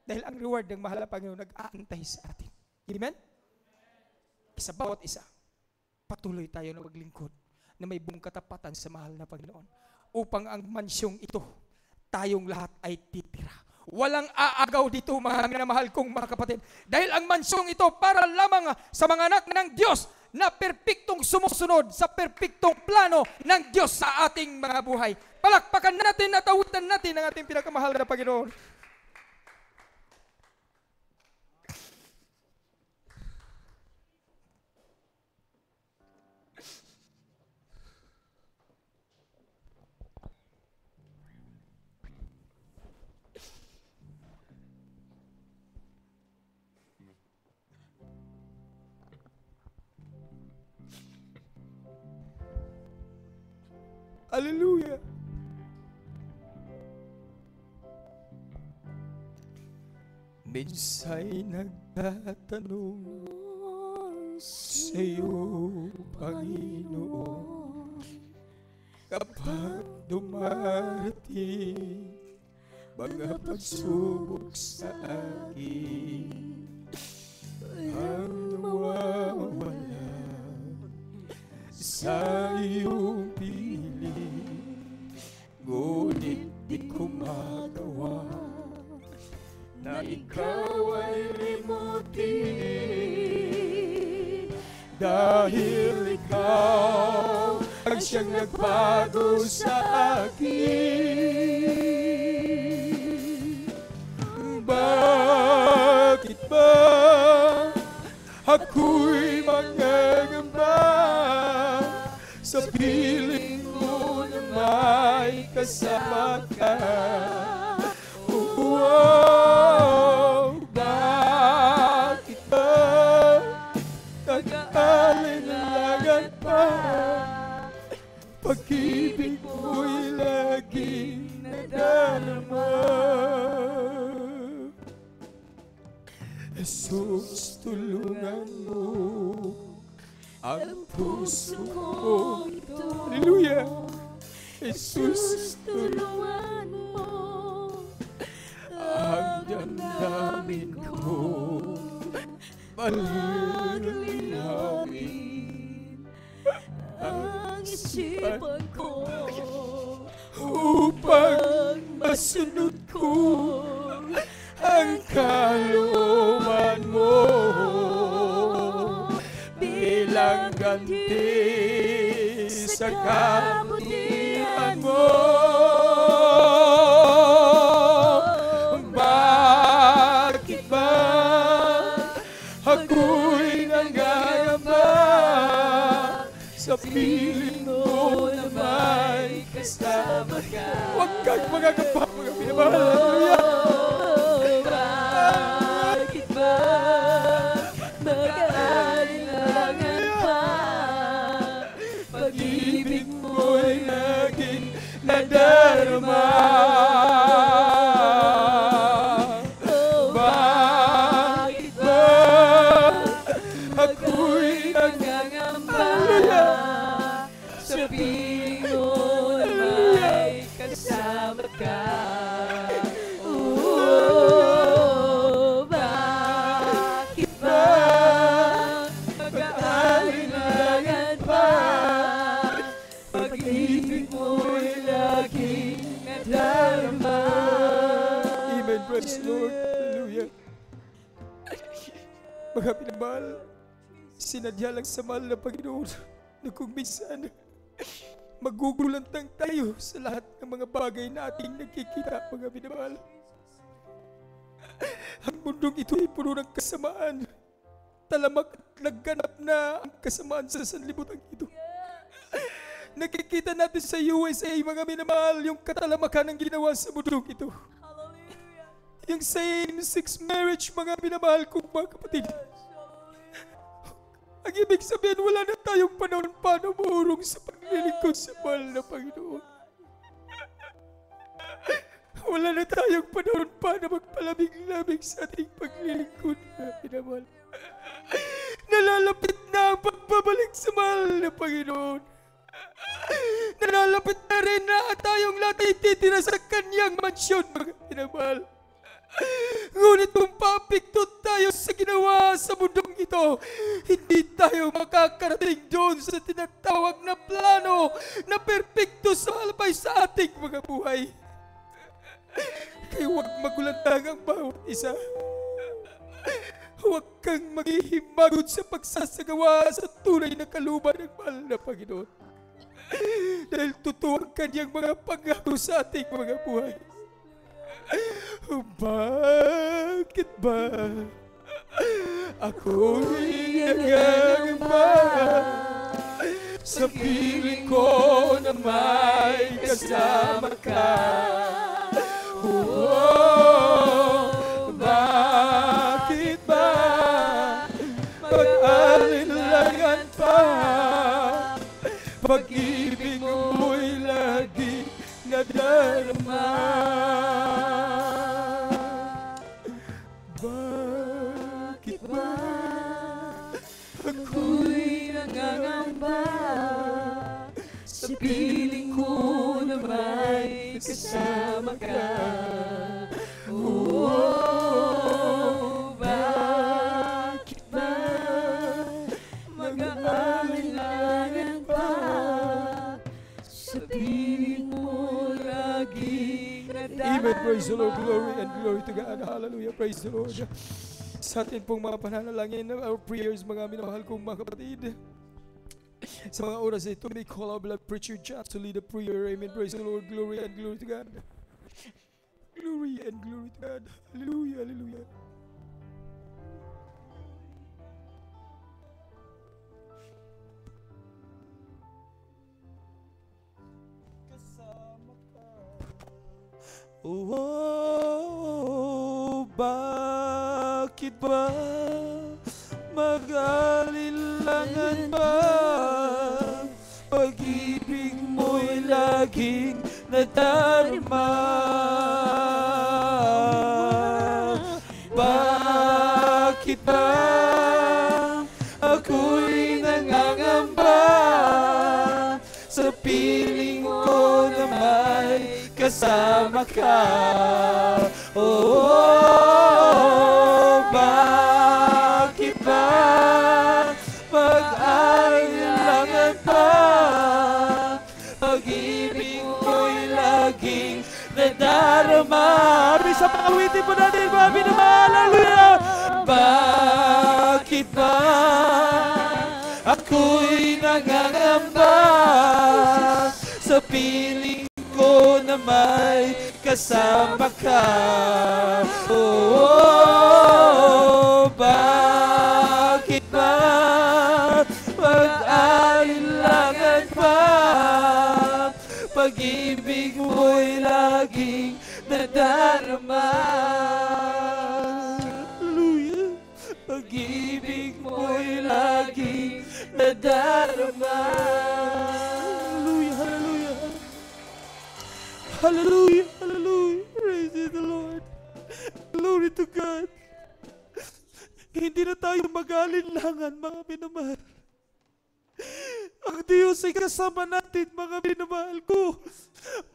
Dahil ang reward ng mahal na Panginoon nag-aantay sa atin. Amen? Sa bawat isa, patuloy tayo na maglingkod. na may buong katapatan sa mahal na Panginoon. Upang ang mansyong ito, tayong lahat ay titira. Walang aagaw dito, mga minamahal kong mga kapatid. Dahil ang mansyong ito para lamang sa mga anak ng Diyos na perpektong sumusunod sa perpektong plano ng Diyos sa ating mga buhay. Palakpakan natin at awitan natin ang ating pinakamahal na Panginoon. Hallelujah. Minsa'y nagtatanong sa iyo, Panginoon, kapag dumarating mga pagsubok sa akin, ang nawawala sa iyong piling, ngunit di ko magawa na ikaw ay limutin, dahil ikaw ang siyang nagbago sa akin. Bakit ba ako'y mangangamba sa piling mo na may kasama ka? Bakit ba nag-aalinlangan pa? Pag-ibig mo'y laging nadarama. Jesus, tulungan mo ang puso ko ito. Hallelujah! Jesus, tulungan mo ang damdamin ko, malinawin ang isipan ko, upang masunod ko ang kalooban mo, bilang ganti sa kabutihan mo. Bakit ba ako'y nanggagamba sa piling mo na may kasama ka? Huwag kang magagamba, mga pinamahal. Bakit ba mag-aalinlangan pa? Pag-ibig mo'y naging nadarama. Bakit ba ako'y nangangamba sa piling mo na may kasama ka? Bakit ba mag-aalinlangan pa? Pag-ibig mo'y laging nadarama. Amen. Praise the Lord. Hallelujah. Mga pinamahal, sinadya lang sa mahal na Panginoon na kung minsan magugulantang tayo sa lahat ng mga bagay na ating nakikita, mga pinamahal. Ang mundong ito ay puno ng kasamaan. Talamak at nagganap na ang kasamaan sa sanlibutan ito. Nakikita natin sa USA, mga minamahal, yung katalamakan ng ginawa sa mundong ito. Yung same-sex marriage, mga minamahal kong mga kapatid. Ang ibig sabihin, wala na tayong panahon pa na maurong sa paglilingkod sa mahal na Panginoon. Wala na tayong panahon pa na magpalamig-lamig sa ating paglilingkod, mga minamahal. Nalalapit na ang pagbabalik sa mahal na Panginoon. Nalalapit na rin na tayong lahat ay titira sa kanyang mansyon, mga minamahal. Ngunit kung papiktot tayo sa ginawa sa mundong ito, hindi tayo makakarating doon sa tinatawag na plano na perpekto sa alpay sa ating mga buhay. Kaya huwag magulantang ang bawat isa. Huwag kang maghihimagod sa pagsasagawa sa tunay na kalooban ng mahal na Panginoon. Dahil totoo ang kanyang mga pangako sa ating mga buhay. Bakit ba ako'y nangangamba sa piling ko na may kasama ka? Bakit ba mag-alinlangan pa? Pag-ibig mo'y lagi nadarama. Bakit ba Ako'y nangangamba sa piling ko na may kasama ka. Bakit ba mag-aalinlangan pa sa piling mo laging nadama? Amen. Praise the Lord. Glory and glory to God. Hallelujah. Praise the Lord. Sa atin pong mga pananalangin, our prayers, mga minamahal kong mga kapatid. Sa mga oras ito, may call our beloved preacher John to lead a prayer. Amen. Praise the Lord. Glory and glory to God. Glory and glory to God. Hallelujah. Hallelujah. Oh, bakit ba mag-alilangan pa? Pag-ibig mo'y laging nadarama. Bakit ba ako'y nangangamba sa piling ko na may kasama ka? Oh, bakit ba mag-alinlangan pa? Pag-ibig ko'y laging nadarama. Sa mga awitin po natin, mga minamahal, hallelujah! Bakit ba ako'y nangangamba sa piling ko na may kasama ka? Oh, bakit ba mag-alinlangan pa? Pag-ibig mo'y laging nadarama. Hallelujah. Pag-ibig mo'y laging nadarama. Hallelujah, hallelujah. Hallelujah, hallelujah. Praise the Lord. Glory to God. Hindi na tayo mag-alinlangan, mga minamahal. Ang Diyos ay kasama natin, mga minamahal ko.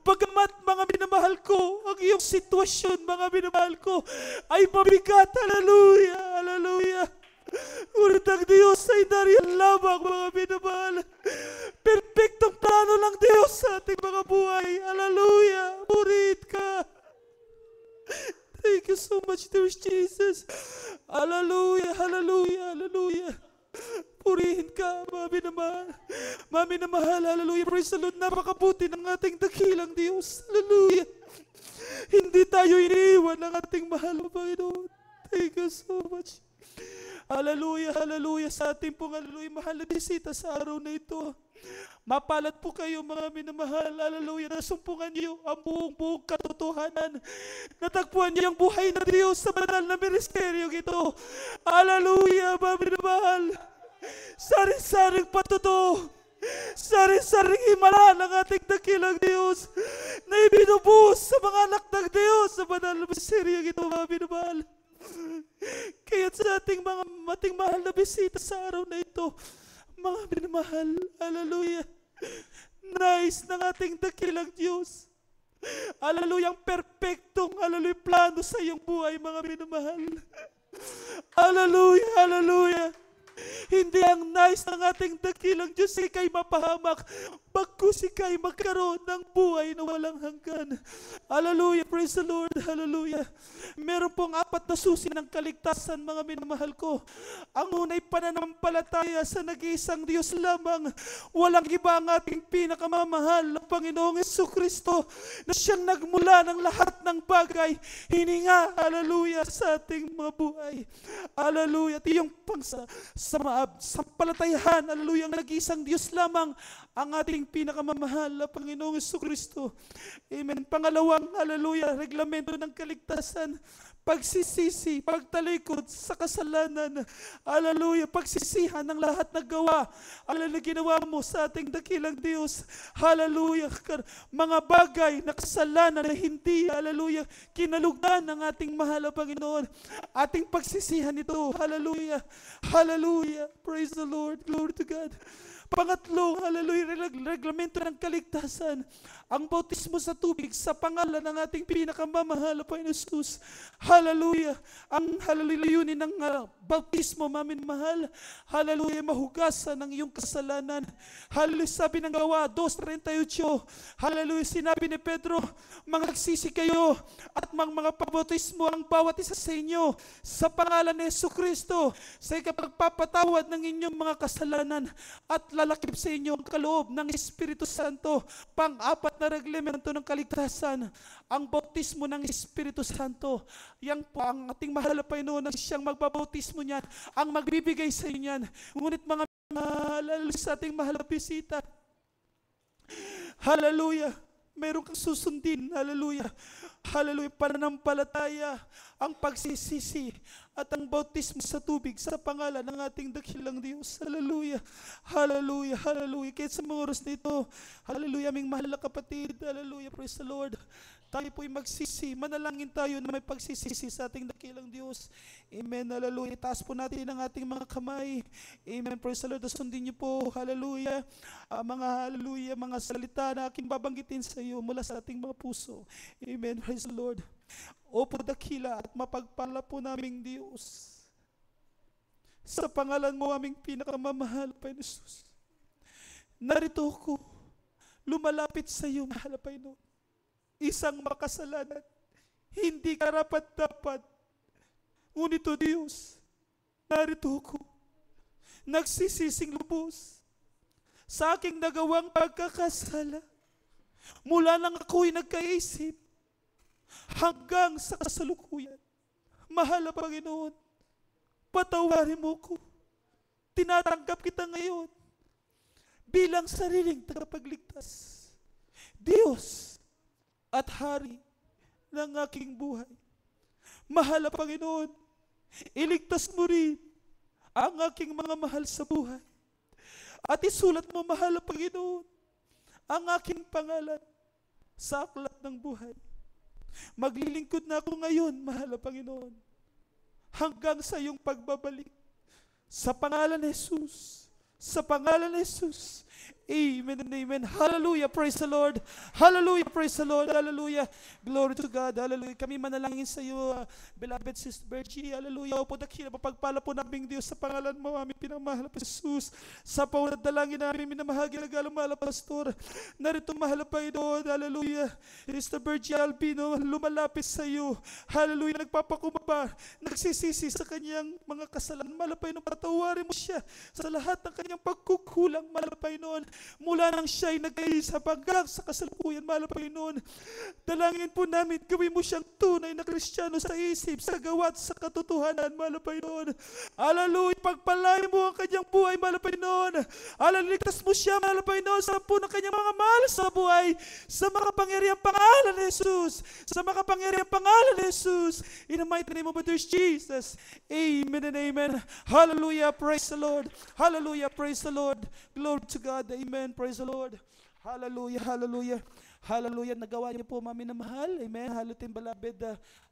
Bagamat, mga minamahal ko, ang iyong sitwasyon, mga minamahal ko, ay mabigat. Hallelujah, hallelujah. Ngunit ang Diyos ay dariyan lamang, mga minamahal. Perfectong plano ng Diyos sa ating mga buhay. Hallelujah. Murid ka. Thank you so much, dear Jesus. Hallelujah, hallelujah, hallelujah. Purihin ka, mga minamahal. Mga minamahal, hallelujah. Praise the Lord. Napakabuti ng ating dakilang Diyos. Hallelujah. Hindi tayo iniiwan ng ating mahal, Panginoon. Thank you so much. Hallelujah, hallelujah. Sa ating pong, hallelujah, mahal na bisita sa araw na ito. Mapalad po kayo, mga minamahal. Hallelujah. Nasumpungan niyo ang buong katotohanan. Natagpuan niyo ang buhay na Diyos sa banal na ministeryo ito. Hallelujah, mga minamahal. Saring-saring patuto. Saring-saring himala ng ating dakilang Diyos na ibinubuhos sa mga anak ng Diyos sa banal na ministeryo ito, mga minamahal. Kaya sa ating mga mahal na bisita sa araw na ito, mga minamahal, hallelujah, nais ng ating dakilang Diyos Hallelujah, ang perpektong, hallelujah, plano sa iyong buhay, mga minamahal. Hallelujah, hallelujah. Hindi ang nais ng ating dakilang Diyos ikay mapahamak, bagkus ikay magkaroon ng buhay na walang hanggan. Hallelujah, praise the Lord, hallelujah. Meron pong 4 na susi ng kaligtasan, mga minamahal ko. Ang unay pananampalataya sa nag-iisang Diyos lamang. Walang iba ang ating pinakamamahal na Panginoong Jesucristo na siyang nagmula ng lahat ng bagay, hininga, hallelujah, sa ating mga buhay. Hallelujah, at iyong sampalatayahan, hallelujah, ang nag-iisang Diyos lamang ang ating pinakamamahal na Panginoong Jesucristo. Amen. Pangalawang, hallelujah, reglamento ng kaligtasan, pagsisisi, pagtalikod sa kasalanan, hallelujah, pagsisihan ng lahat na gawa, hallelujah, ginawa mo sa ating dakilang Diyos, hallelujah, mga bagay na kasalanan na hindi, hallelujah, kinalugdan ng ating mahal na Panginoon, ating pagsisihan ito, hallelujah, hallelujah, praise the Lord, glory to God. Pangatlo, hallelujah, reglamento ng kaligtasan, ang bautismo sa tubig sa pangalan ng ating pinakamamahal na Panginoon Jesus. Hallelujah. Ang layunin ng bautismo, mamin mahal, hallelujah, mahugasan ng iyong kasalanan. Hallelujah, sabi ng Gawa 2:38, hallelujah, sinabi ni Pedro, mangagsisi kayo at mga pabautismo ang bawat isa sa inyo sa pangalan ni Jesucristo sa ikapagpapatawad ng inyong mga kasalanan at lalakip sa inyo ang kaloob ng Espiritu Santo. Pang-apat na reglamento ng kaligtasan, ang bautismo ng Espiritu Santo. Yan po ang ating mahal na Panginoon na siyang magbabautismo niyan, ang magbibigay sa inyo niyan. Ngunit mga mahal sa ating mahal na bisita, hallelujah, meron kang susundin, hallelujah, hallelujah, pananampalataya, ang pagsisisi at ang bautismo sa tubig sa pangalan ng ating dakilang Diyos. Hallelujah, hallelujah, hallelujah. Kaya sa mga oras na ito, hallelujah, aming mahal na kapatid, hallelujah, praise the Lord. Tayo po'y magsisi, manalangin tayo na may pagsisisi sa ating dakilang Diyos. Amen, hallelujah. Itaas po natin ang ating mga kamay. Amen, praise the Lord. Sundin niyo po, hallelujah, hallelujah, mga salita na aking babanggitin sa iyo mula sa ating mga puso. Amen, praise the Lord. Opo dakila at mapagpala po naming Diyos, sa pangalan mo aming pinakamamahal, Panginoon Jesus, narito ako, lumalapit sa iyo, mahal na Panginoon, isang makasalanan, hindi karapat-dapat, ngunit o Diyos, narito ako, nagsisising lubos sa aking nagawang pagkakasala, mula nang ako'y nagkaisip, hanggang sa kasalukuyan. Mahal na Panginoon, patawarin mo ko. Tinatanggap kita ngayon bilang sariling tagapagligtas, Diyos at Hari ng aking buhay. Mahal na Panginoon, iligtas mo rin ang aking mga mahal sa buhay. At isulat mo, mahal na Panginoon, ang aking pangalan sa aklat ng buhay. Maglilingkod na ako ngayon, mahal na Panginoon, hanggang sa iyong pagbabalik. Sa pangalan ni Jesus, sa pangalan ni Jesus, amen and amen. Hallelujah, praise the Lord. Hallelujah, praise the Lord. Hallelujah, glory to God. Hallelujah. Kami manalangin sa iyo, beloved Sister Bergie. Hallelujah. Opo dakila, mapagpala po naming Diyos sa pangalan mo, aming pinamahal na Jesus. Sa paunat dalangin namin, minamahagi na galang mahal na Pastor. Narito mahal na Panginoon. Hallelujah. Sister Bergie Albino, lumalapit sa iyo. Hallelujah. Nagpapakumaba, nagsisisi sa kanyang mga kasalanan. Mahal na Panginoon, patawarin mo siya sa lahat ng kanyang pagkukulang, mahal na Panginoon. Mula nang siya'y nag-iisa hanggang sa kasalukuyan, mahal na Panginoon. Dalangin po namin, gawin mo siyang tunay na Kristiyano sa isip, sa gawa at sa katotohanan, mahal na Panginoon. Hallelujah, pagpalain mo ang kanyang buhay, mahal na Panginoon. Hallelujah, ligtas mo siya, mahal na Panginoon, sa po ng kanyang mga mahal sa buhay, sa mga pangyariang pangalan ni Jesus, sa mga pangyariang pangalan ni Jesus. In the mighty name of Jesus, amen and amen. Hallelujah, praise the Lord. Hallelujah, praise the Lord. Glory to God, amen, praise the Lord. Hallelujah, hallelujah. Hallelujah, nagawa niyo po, mga minamahal. Amen. Hallelujah, beloved.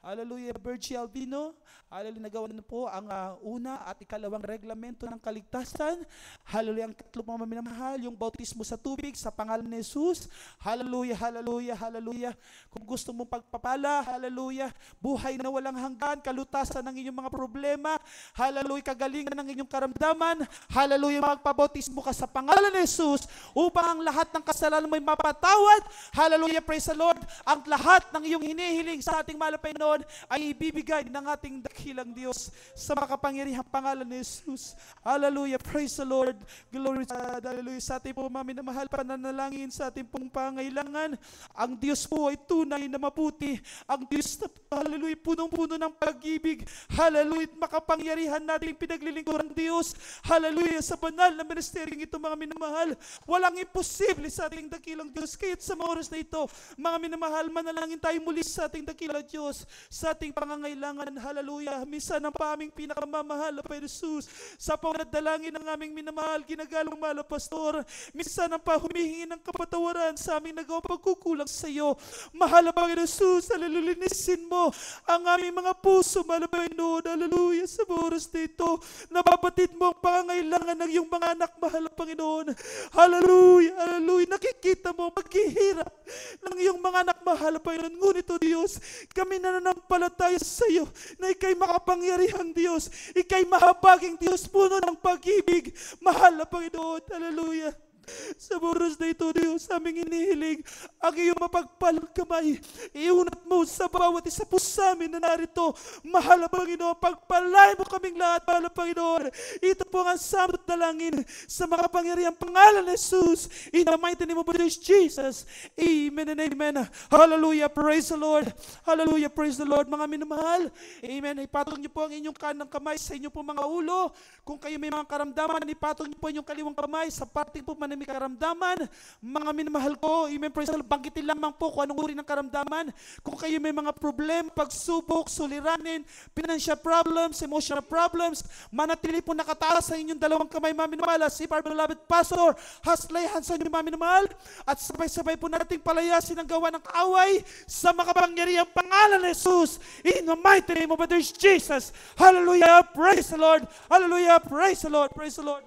Hallelujah, Virgie Albino. Hallelujah, nagawa niyo po ang una at ikalawang reglamento ng kaligtasan. Hallelujah, ang tatlo, mga minamahal, yung bautismo sa tubig sa pangalan ni Jesus. Hallelujah, hallelujah, hallelujah. Kung gusto mong pagpapala, hallelujah, buhay na walang hanggan, kalutasan ng inyong mga problema, hallelujah, kagalingan ng inyong karamdaman, hallelujah, magpabautismo ka sa pangalan ni Jesus upang ang lahat ng kasalanan mo'y mapatawad. Hallelujah, praise the Lord. Ang lahat ng iyong hinihiling sa ating mahal na Panginoon ay ibibigay ng ating dakilang Diyos sa makapangyarihang pangalan ni Jesus. Hallelujah, praise the Lord. Glory to God. Hallelujah, sa ating po, mga minamahal, pananalangin sa ating pong pangailangan. Ang Diyos po ay tunay na mabuti. Ang Diyos na, hallelujah, punong-puno ng pag-ibig. Hallelujah, makapangyarihan natin pinaglilingkuran Diyos. Hallelujah, sa banal na ministeryong ito, mga minamahal. Walang imposible sa ating dakilang Diyos. Kaya't sa mga oras na ito, mga minamahal, manalangin tayo muli sa ating dakilang Diyos, sa ating pangangailangan. Hallelujah. Minsan ang aming pinakamamahal na Panginoon Jesus, sa pangadalangin ng aming minamahal, ginagalang mahal na pastor. Minsan ang humihingi ng kapatawaran sa aming nagawang pagkukulang sa iyo. Mahal na Panginoon Jesus, hallelujah, linisin mo ang aming mga puso, mahal na Panginoon. Hallelujah, sa mga oras na ito, nababatid mo ang pangangailangan ng iyong mga anak, mahal na Panginoon. Hallelujah, hallelujah, nakikita mo paghihirap ng iyong mga anak, mahal na Panginoon. Ngunit, O Diyos, kami nananampalataya sa iyo na ikay makapangyarihang Diyos, ikay mahabaging Diyos, puno ng pag-ibig, mahal na Panginoon. Hallelujah. Sa oras na ito, Diyos, aming inihiling ang iyong mapagpalang kamay. Iunat mo sa bawat isa po sa amin na narito. Mahal na Panginoon, pagpalay mo kaming lahat, mahal na Panginoon. Ito po ang samot dalangin sa makapangyarihang pangalan ni Jesus. In the mighty name of Jesus. Amen and amen. Hallelujah, praise the Lord. Hallelujah, praise the Lord. Mga minamahal, amen. Ipatong niyo po ang inyong kanang kamay sa inyong po mga ulo. Kung kayo may mga karamdaman, ipatong niyo po inyong kaliwang kamay sa parting po may karamdaman. Mga minamahal ko, amen, praise the Lord, banggitin lamang po kung anong uri ng karamdaman. Kung kayo may mga problema, pagsubok, suliranin, financial problems, emotional problems, manatili po nakataas sa inyong dalawang kamay, mga minamahal. Si our beloved pastor, haslayan sa inyong mga minamahal, at sabay-sabay po nating palayasin ang gawa ng away sa makapangyarihang pangalan ni Jesus. In the mighty name of our Jesus. Hallelujah, praise the Lord. Hallelujah, praise the Lord. Praise the Lord.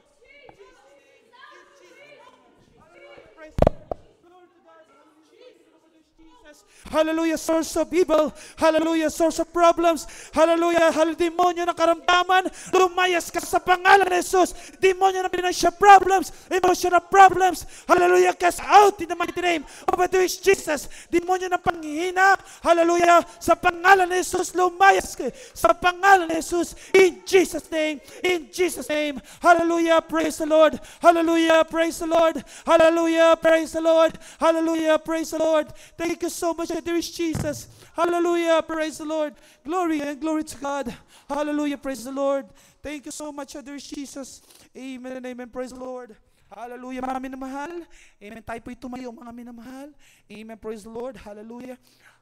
Hallelujah, source of evil. Hallelujah, source of problems. Hallelujah, demonyo ng karamdaman. Lumayas ka sa pangalan ni Jesus. Demonyo ng financial problems, emotional problems. Hallelujah, cast out in the mighty name of our Jesus. Demonyo ng panghihina. Hallelujah, sa pangalan ni Jesus, lumayas ka sa pangalan ni Jesus. In Jesus' name, in Jesus' name. Hallelujah, praise the Lord. Hallelujah, praise the Lord. Hallelujah, praise the Lord. Hallelujah, praise the Lord. Thank you so much, there is Jesus. Hallelujah, praise the Lord. Glory and glory to God. Hallelujah, praise the Lord. Thank you so much, there is Jesus. Amen and amen, praise the Lord. Hallelujah, mga minamahal. Amen, tayo po'y tumayo, mga minamahal. Amen, praise the Lord. Hallelujah.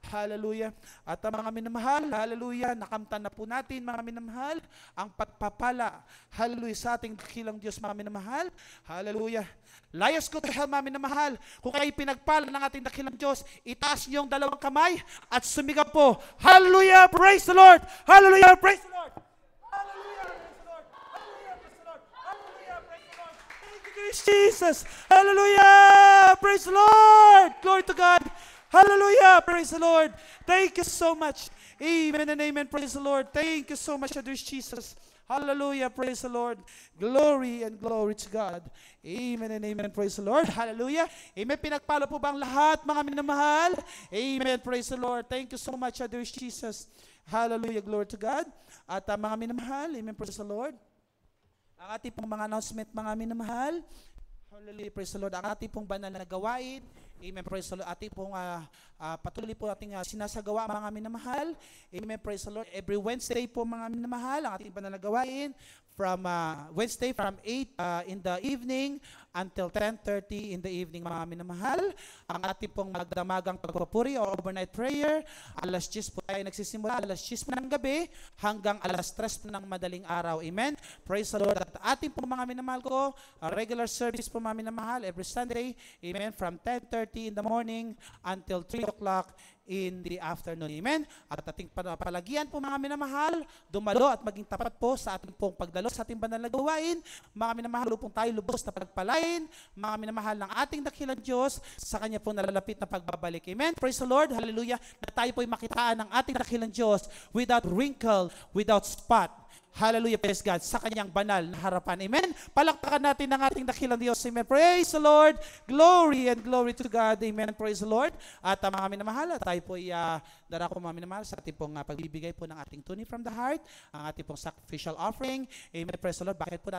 Hallelujah. At mga minamahal, hallelujah, nakamtan na po natin, mga minamahal, ang pagpapala. Hallelujah, sa ating dakilang Diyos, mga minamahal. Hallelujah. Layas ko to hell, mga minamahal. Kung kayo pinagpala ng ating dakilang Diyos, itaas niyo ang dalawang kamay at sumigaw po. Hallelujah, praise the Lord. Hallelujah, praise the Lord. Hallelujah, praise the Lord. Hallelujah, praise the Lord. Hallelujah, praise the Lord. Thank you, Jesus. Hallelujah, praise the Lord. Glory to God. Hallelujah, praise the Lord. Thank you so much. Amen and amen, praise the Lord. Thank you so much, there's Jesus. Hallelujah, praise the Lord. Glory and glory to God. Amen and amen, praise the Lord. Hallelujah. Amen, pinagpalo po ba ang lahat, mga minamahal? Amen, praise the Lord. Thank you so much, there's Jesus. Hallelujah, glory to God. At mga minamahal, amen, praise the Lord. Ang ating pong mga announcement, mga minamahal. Hallelujah, praise the Lord. Ang ating pong banal na gawain, amen, praise the Lord. Ating pong patuloy po ating sinasagawa, mga minamahal. Amen, praise the Lord. Every Wednesday po, mga minamahal, ang ating banal na gawain from Wednesday from 8 in the evening until 10:30 in the evening, mga minamahal. Ang ating pong magdamagang pagpupuri o overnight prayer, alas 10 po tayo nagsisimula, alas 10 po ng gabi hanggang alas 3 po ng madaling araw. Amen. Praise the Lord. At ating pong mga minamahal ko, regular service po mga minamahal every Sunday, amen, from 10:30 in the morning until 3 o'clock in the afternoon. Amen. At ating palagian po mga minamahal, dumalo at maging tapat po sa ating pong pagdalo sa ating banal na gawain. Mga minamahal, upang tayo lubos na pagpalain, mga minamahal ng ating dakilang Diyos sa Kanya po nalalapit na pagbabalik. Amen. Praise the Lord. Hallelujah. Na tayo po'y makitaan ng ating dakilang Diyos without wrinkle, without spot. Hallelujah, praise God, sa kanyang banal na harapan. Amen. Palakpakan natin ang ating dakilang Diyos. Amen. Praise the Lord. Glory and glory to God. Amen. Praise the Lord. At mga minamahal, tayo po darako mga minamahal sa ating pong pagbibigay po ng ating tuni from the heart, ang ating pong sacrificial offering. Amen. Praise the Lord. Bakit po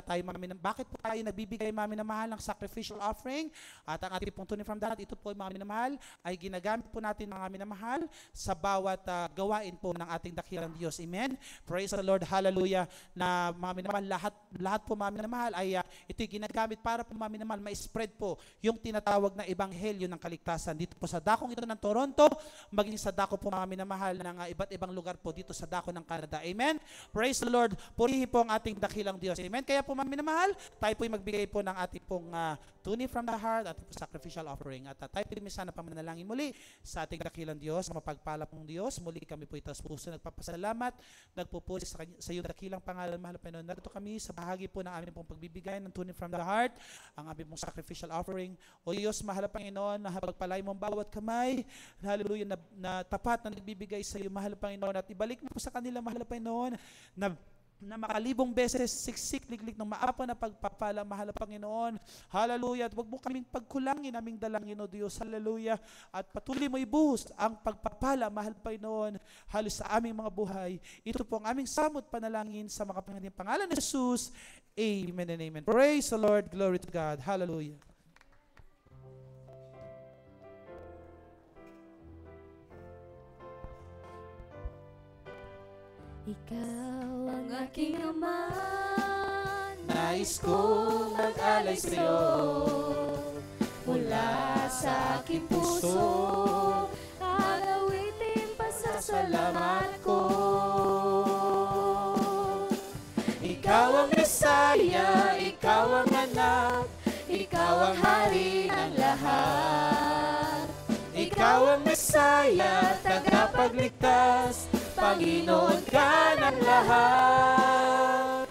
tayo nagbibigay mga minamahal ng sacrificial offering? At ang ating pong tuni from the heart, ito po mga minamahal, ay ginagamit po natin mga minamahal sa bawat gawain po ng ating dakilang Diyos. Amen. Praise the Lord. Hallelujah. Na mga minamahal, lahat po mga minamahal ay ito'y ginagamit para po mga minamahal ma-spread po yung tinatawag na ebanghelyo ng kaligtasan dito po sa dakong ito ng Toronto, maging sa dako po mga minamahal ng iba't ibang lugar po dito sa dako ng Canada. Amen. Praise the Lord. Purihin po ang ating dakilang Diyos. Amen. Kaya po mga minamahal, tayo po'y magbigay po ng ating pong tuni from the heart at sacrificial offering. At tayo po'y sana pamanalangin muli sa ating dakilang Diyos, mapagpala pong Diyos. Muli kami po itaas puso nagpapasalamat, nagpupuri sa iyo dakilang pangalan, mahal na Panginoon. Narito kami sa bahagi po ng aming pong pagbibigay ng tuni from the heart, ang aming pong sacrificial offering. O Diyos, mahal na Panginoon, na pagpalay mo ang bawat kamay, hallelujah, na tapat na nagbibigay sa iyo, mahal na Panginoon, at ibalik mo po sa kanila, mahal na Panginoon, na makalibong beses siksik liglig ng maapa na pagpapala, mahal na Panginoon. Hallelujah. At huwag mo kaming pagkulangin aming dalangin, O Diyos. Hallelujah. At patuloy mo ibuhos ang pagpapala, mahal na Panginoon, halos sa aming mga buhay. Ito po ang aming samot panalangin sa mga pangalan ni Jesus. Amen and amen. Praise the Lord. Glory to God. Hallelujah. Ikaw ang aking Ama, Nais kong mag-alay sa'yo mula sa aking puso, at awitin pasasalamat ko. Ikaw ang Mesaya, ikaw ang anak, ikaw ang hari ng lahat. Ikaw ang Mesaya, tagapagligtas, Panginoon ka ng lahat.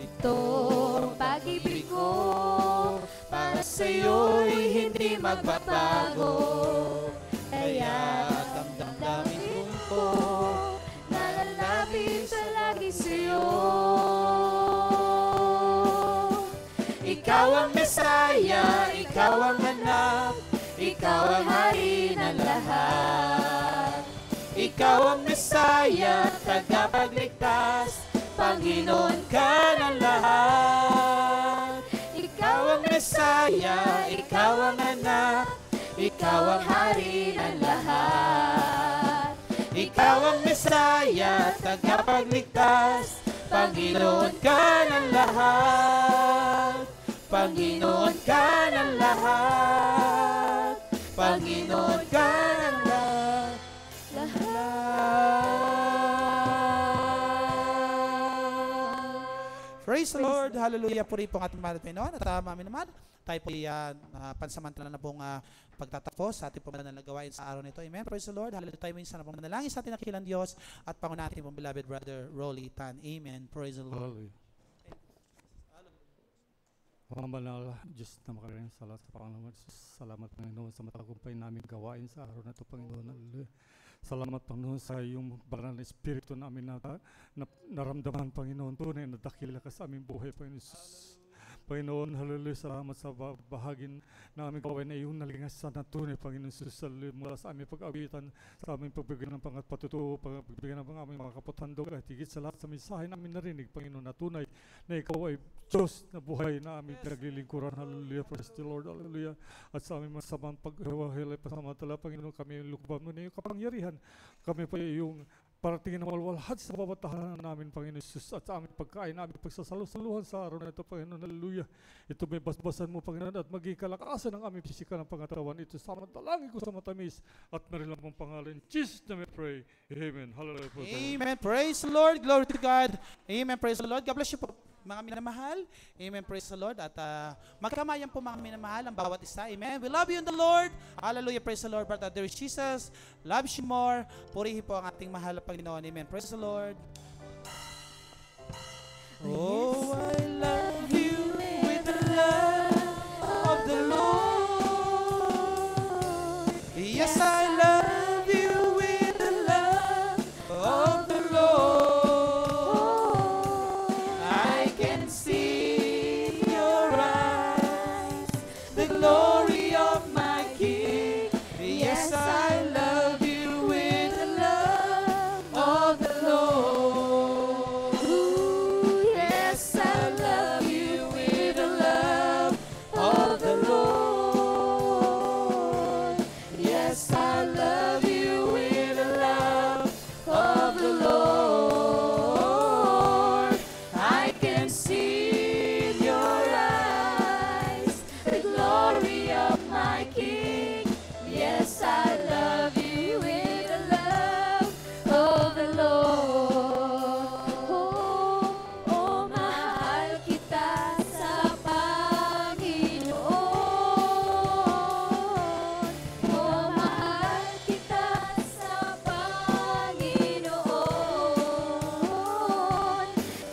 Ito ang pag-ibig ko, Para sa'yo'y hindi magbabago, kaya ang damdamin ko, nalalapit sa lagi sa'yo. ikaw ang Mesaya, ikaw ang anak, ikaw ang hari ng lahat. Ikaw ang Mesaya, tagapagligtas, Panginoon ka ng lahat. Ikaw ang Mesaya, ikaw ang anak, ikaw ang hari ng lahat. Ikaw ang Mesaya, tagapagligtas, Panginoon ka ng lahat. Panginoon ka ng lahat. Panginoon ka ng lahat. Praise the Lord. Hallelujah. Puri po ang ating mahal na Panginoon. At mami naman, tayo po pansamantala na pong pagtatapos sa ating pamanalangin na gawain sa araw nito. Amen. Praise the Lord. Hallelujah. Tayo minsan na pamanalangin sa ating nakilang Diyos at pangunahan natin pong beloved brother Rolly Tan. Amen. Praise the Lord. Hallelujah. Mga banal, Diyos na makarayang salat sa Panginoon. Salamat Panginoon sa matagumpay namin gawain sa araw na ito, Panginoon. Hallelujah. Salamat Panginoon sa iyong banal na Espiritu namin na naramdaman, Panginoon. Tunay na dakila ka sa aming buhay, Panginoon. Panginoon, hallelujah, salamat sa bahagin na aming gawain na iyong nalingasan na tunay, Panginoon Jesus, mula sa aming pag-awitan, sa aming pagbigyan ng patutuo, pagbigyan ng aming mga kapatandog, at higit sa lahat sa mensahe namin narinig, Panginoon, na tunay na ikaw ay Diyos na buhay na aming pinaglilingkuran. Hallelujah, praise the Lord, hallelujah. At sa aming masamang paghawahilay pasamantala, Panginoon, kami lukuban mo na iyong kapangyarihan. Kami pa iyong paratingin na malwalhad sa bawat tahanan namin, Panginoon Jesus, at sa aming pagkain, aming pagsasalusaluhan sa araw na ito, Panginoon. Hallelujah. Ito may basbasan mo, Panginoon, at maging kalakasan ng aming pisikal ng pangatawan. Ito samantalangin ko sa matamis at marilang mong pangalan. In Jesus' name we pray. Amen. Hallelujah. Amen. Praise the Lord. Glory to God. Amen. Praise the Lord. God bless you po, mga minamahal. Amen. Praise the Lord. At magkamayan po, mga minamahal, ang bawat isa. Amen. We love you in the Lord. Hallelujah. Praise the Lord. Brother, there is Jesus. Loves you more. Purihin po ang ating mahal na Panginoon. Amen. Praise the Lord. Oh, I love you with the love of the Lord. Yes, I love you with the love of the Lord. I can see in your eyes the glory of my King. Yes, I love you with the love of the Lord. Ooh, yes, I love you with the love of the Lord. Yes, I love you with the love of the Lord. I can see in your eyes the glory of my King. Yes, I love you with the love of the Lord. Oh, mahal kita sa Panginoon. Oh, mahal kita sa Panginoon.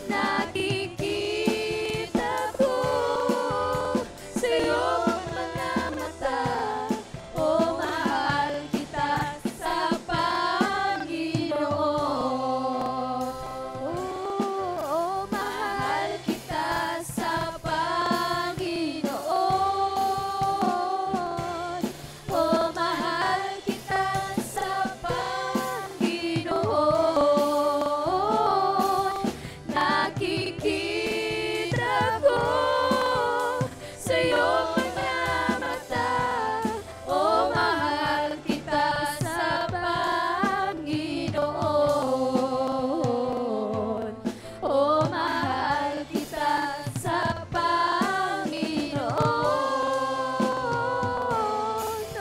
Nakikita ko sa iyong mga mata. Oh, mahal kita sa Panginoon. Oh, mahal kita sa Panginoon. Oh, mahal kita sa Panginoon. Nakikita ko sa iyong mga mata. Oh, mahal kita sa Panginoon. Oh, mahal kita sa Panginoon.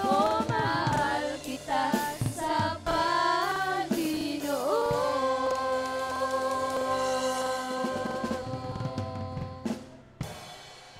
Oh, mahal kita sa Panginoon.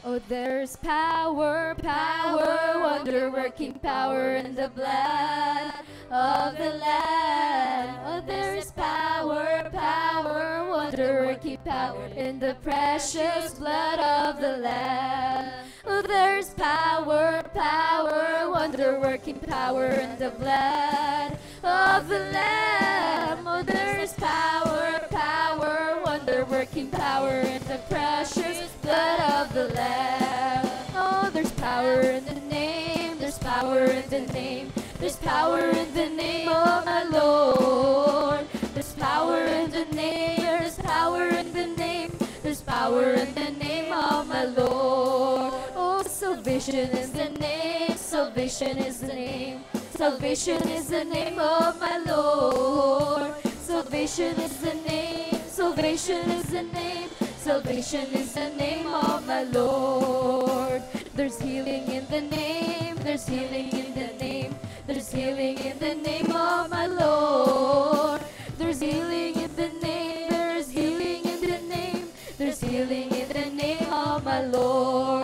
Oh, there's power, power, wonder-working power in the blood of the Lamb. Oh, there is power, power, wonder-working power in the precious blood of the Lamb. Oh, there's power, power, wonder-working power in the blood of the Lamb. Oh, there is power, power, wonder-working power in the precious blood of the Lamb. Oh, there's power in the name, there's power in the name, there's power in the name of my Lord. There's power in the name, there's power in the name, there's power in the name of my Lord. Oh, salvation is the name, salvation is the name, salvation is the name of my Lord. Salvation is the name, salvation is the name, salvation is the name of my Lord. There's healing in the name, there's healing in the name, there's healing in the name of my Lord. There's healing in the name, there's healing in the name, there's healing in the name of my Lord.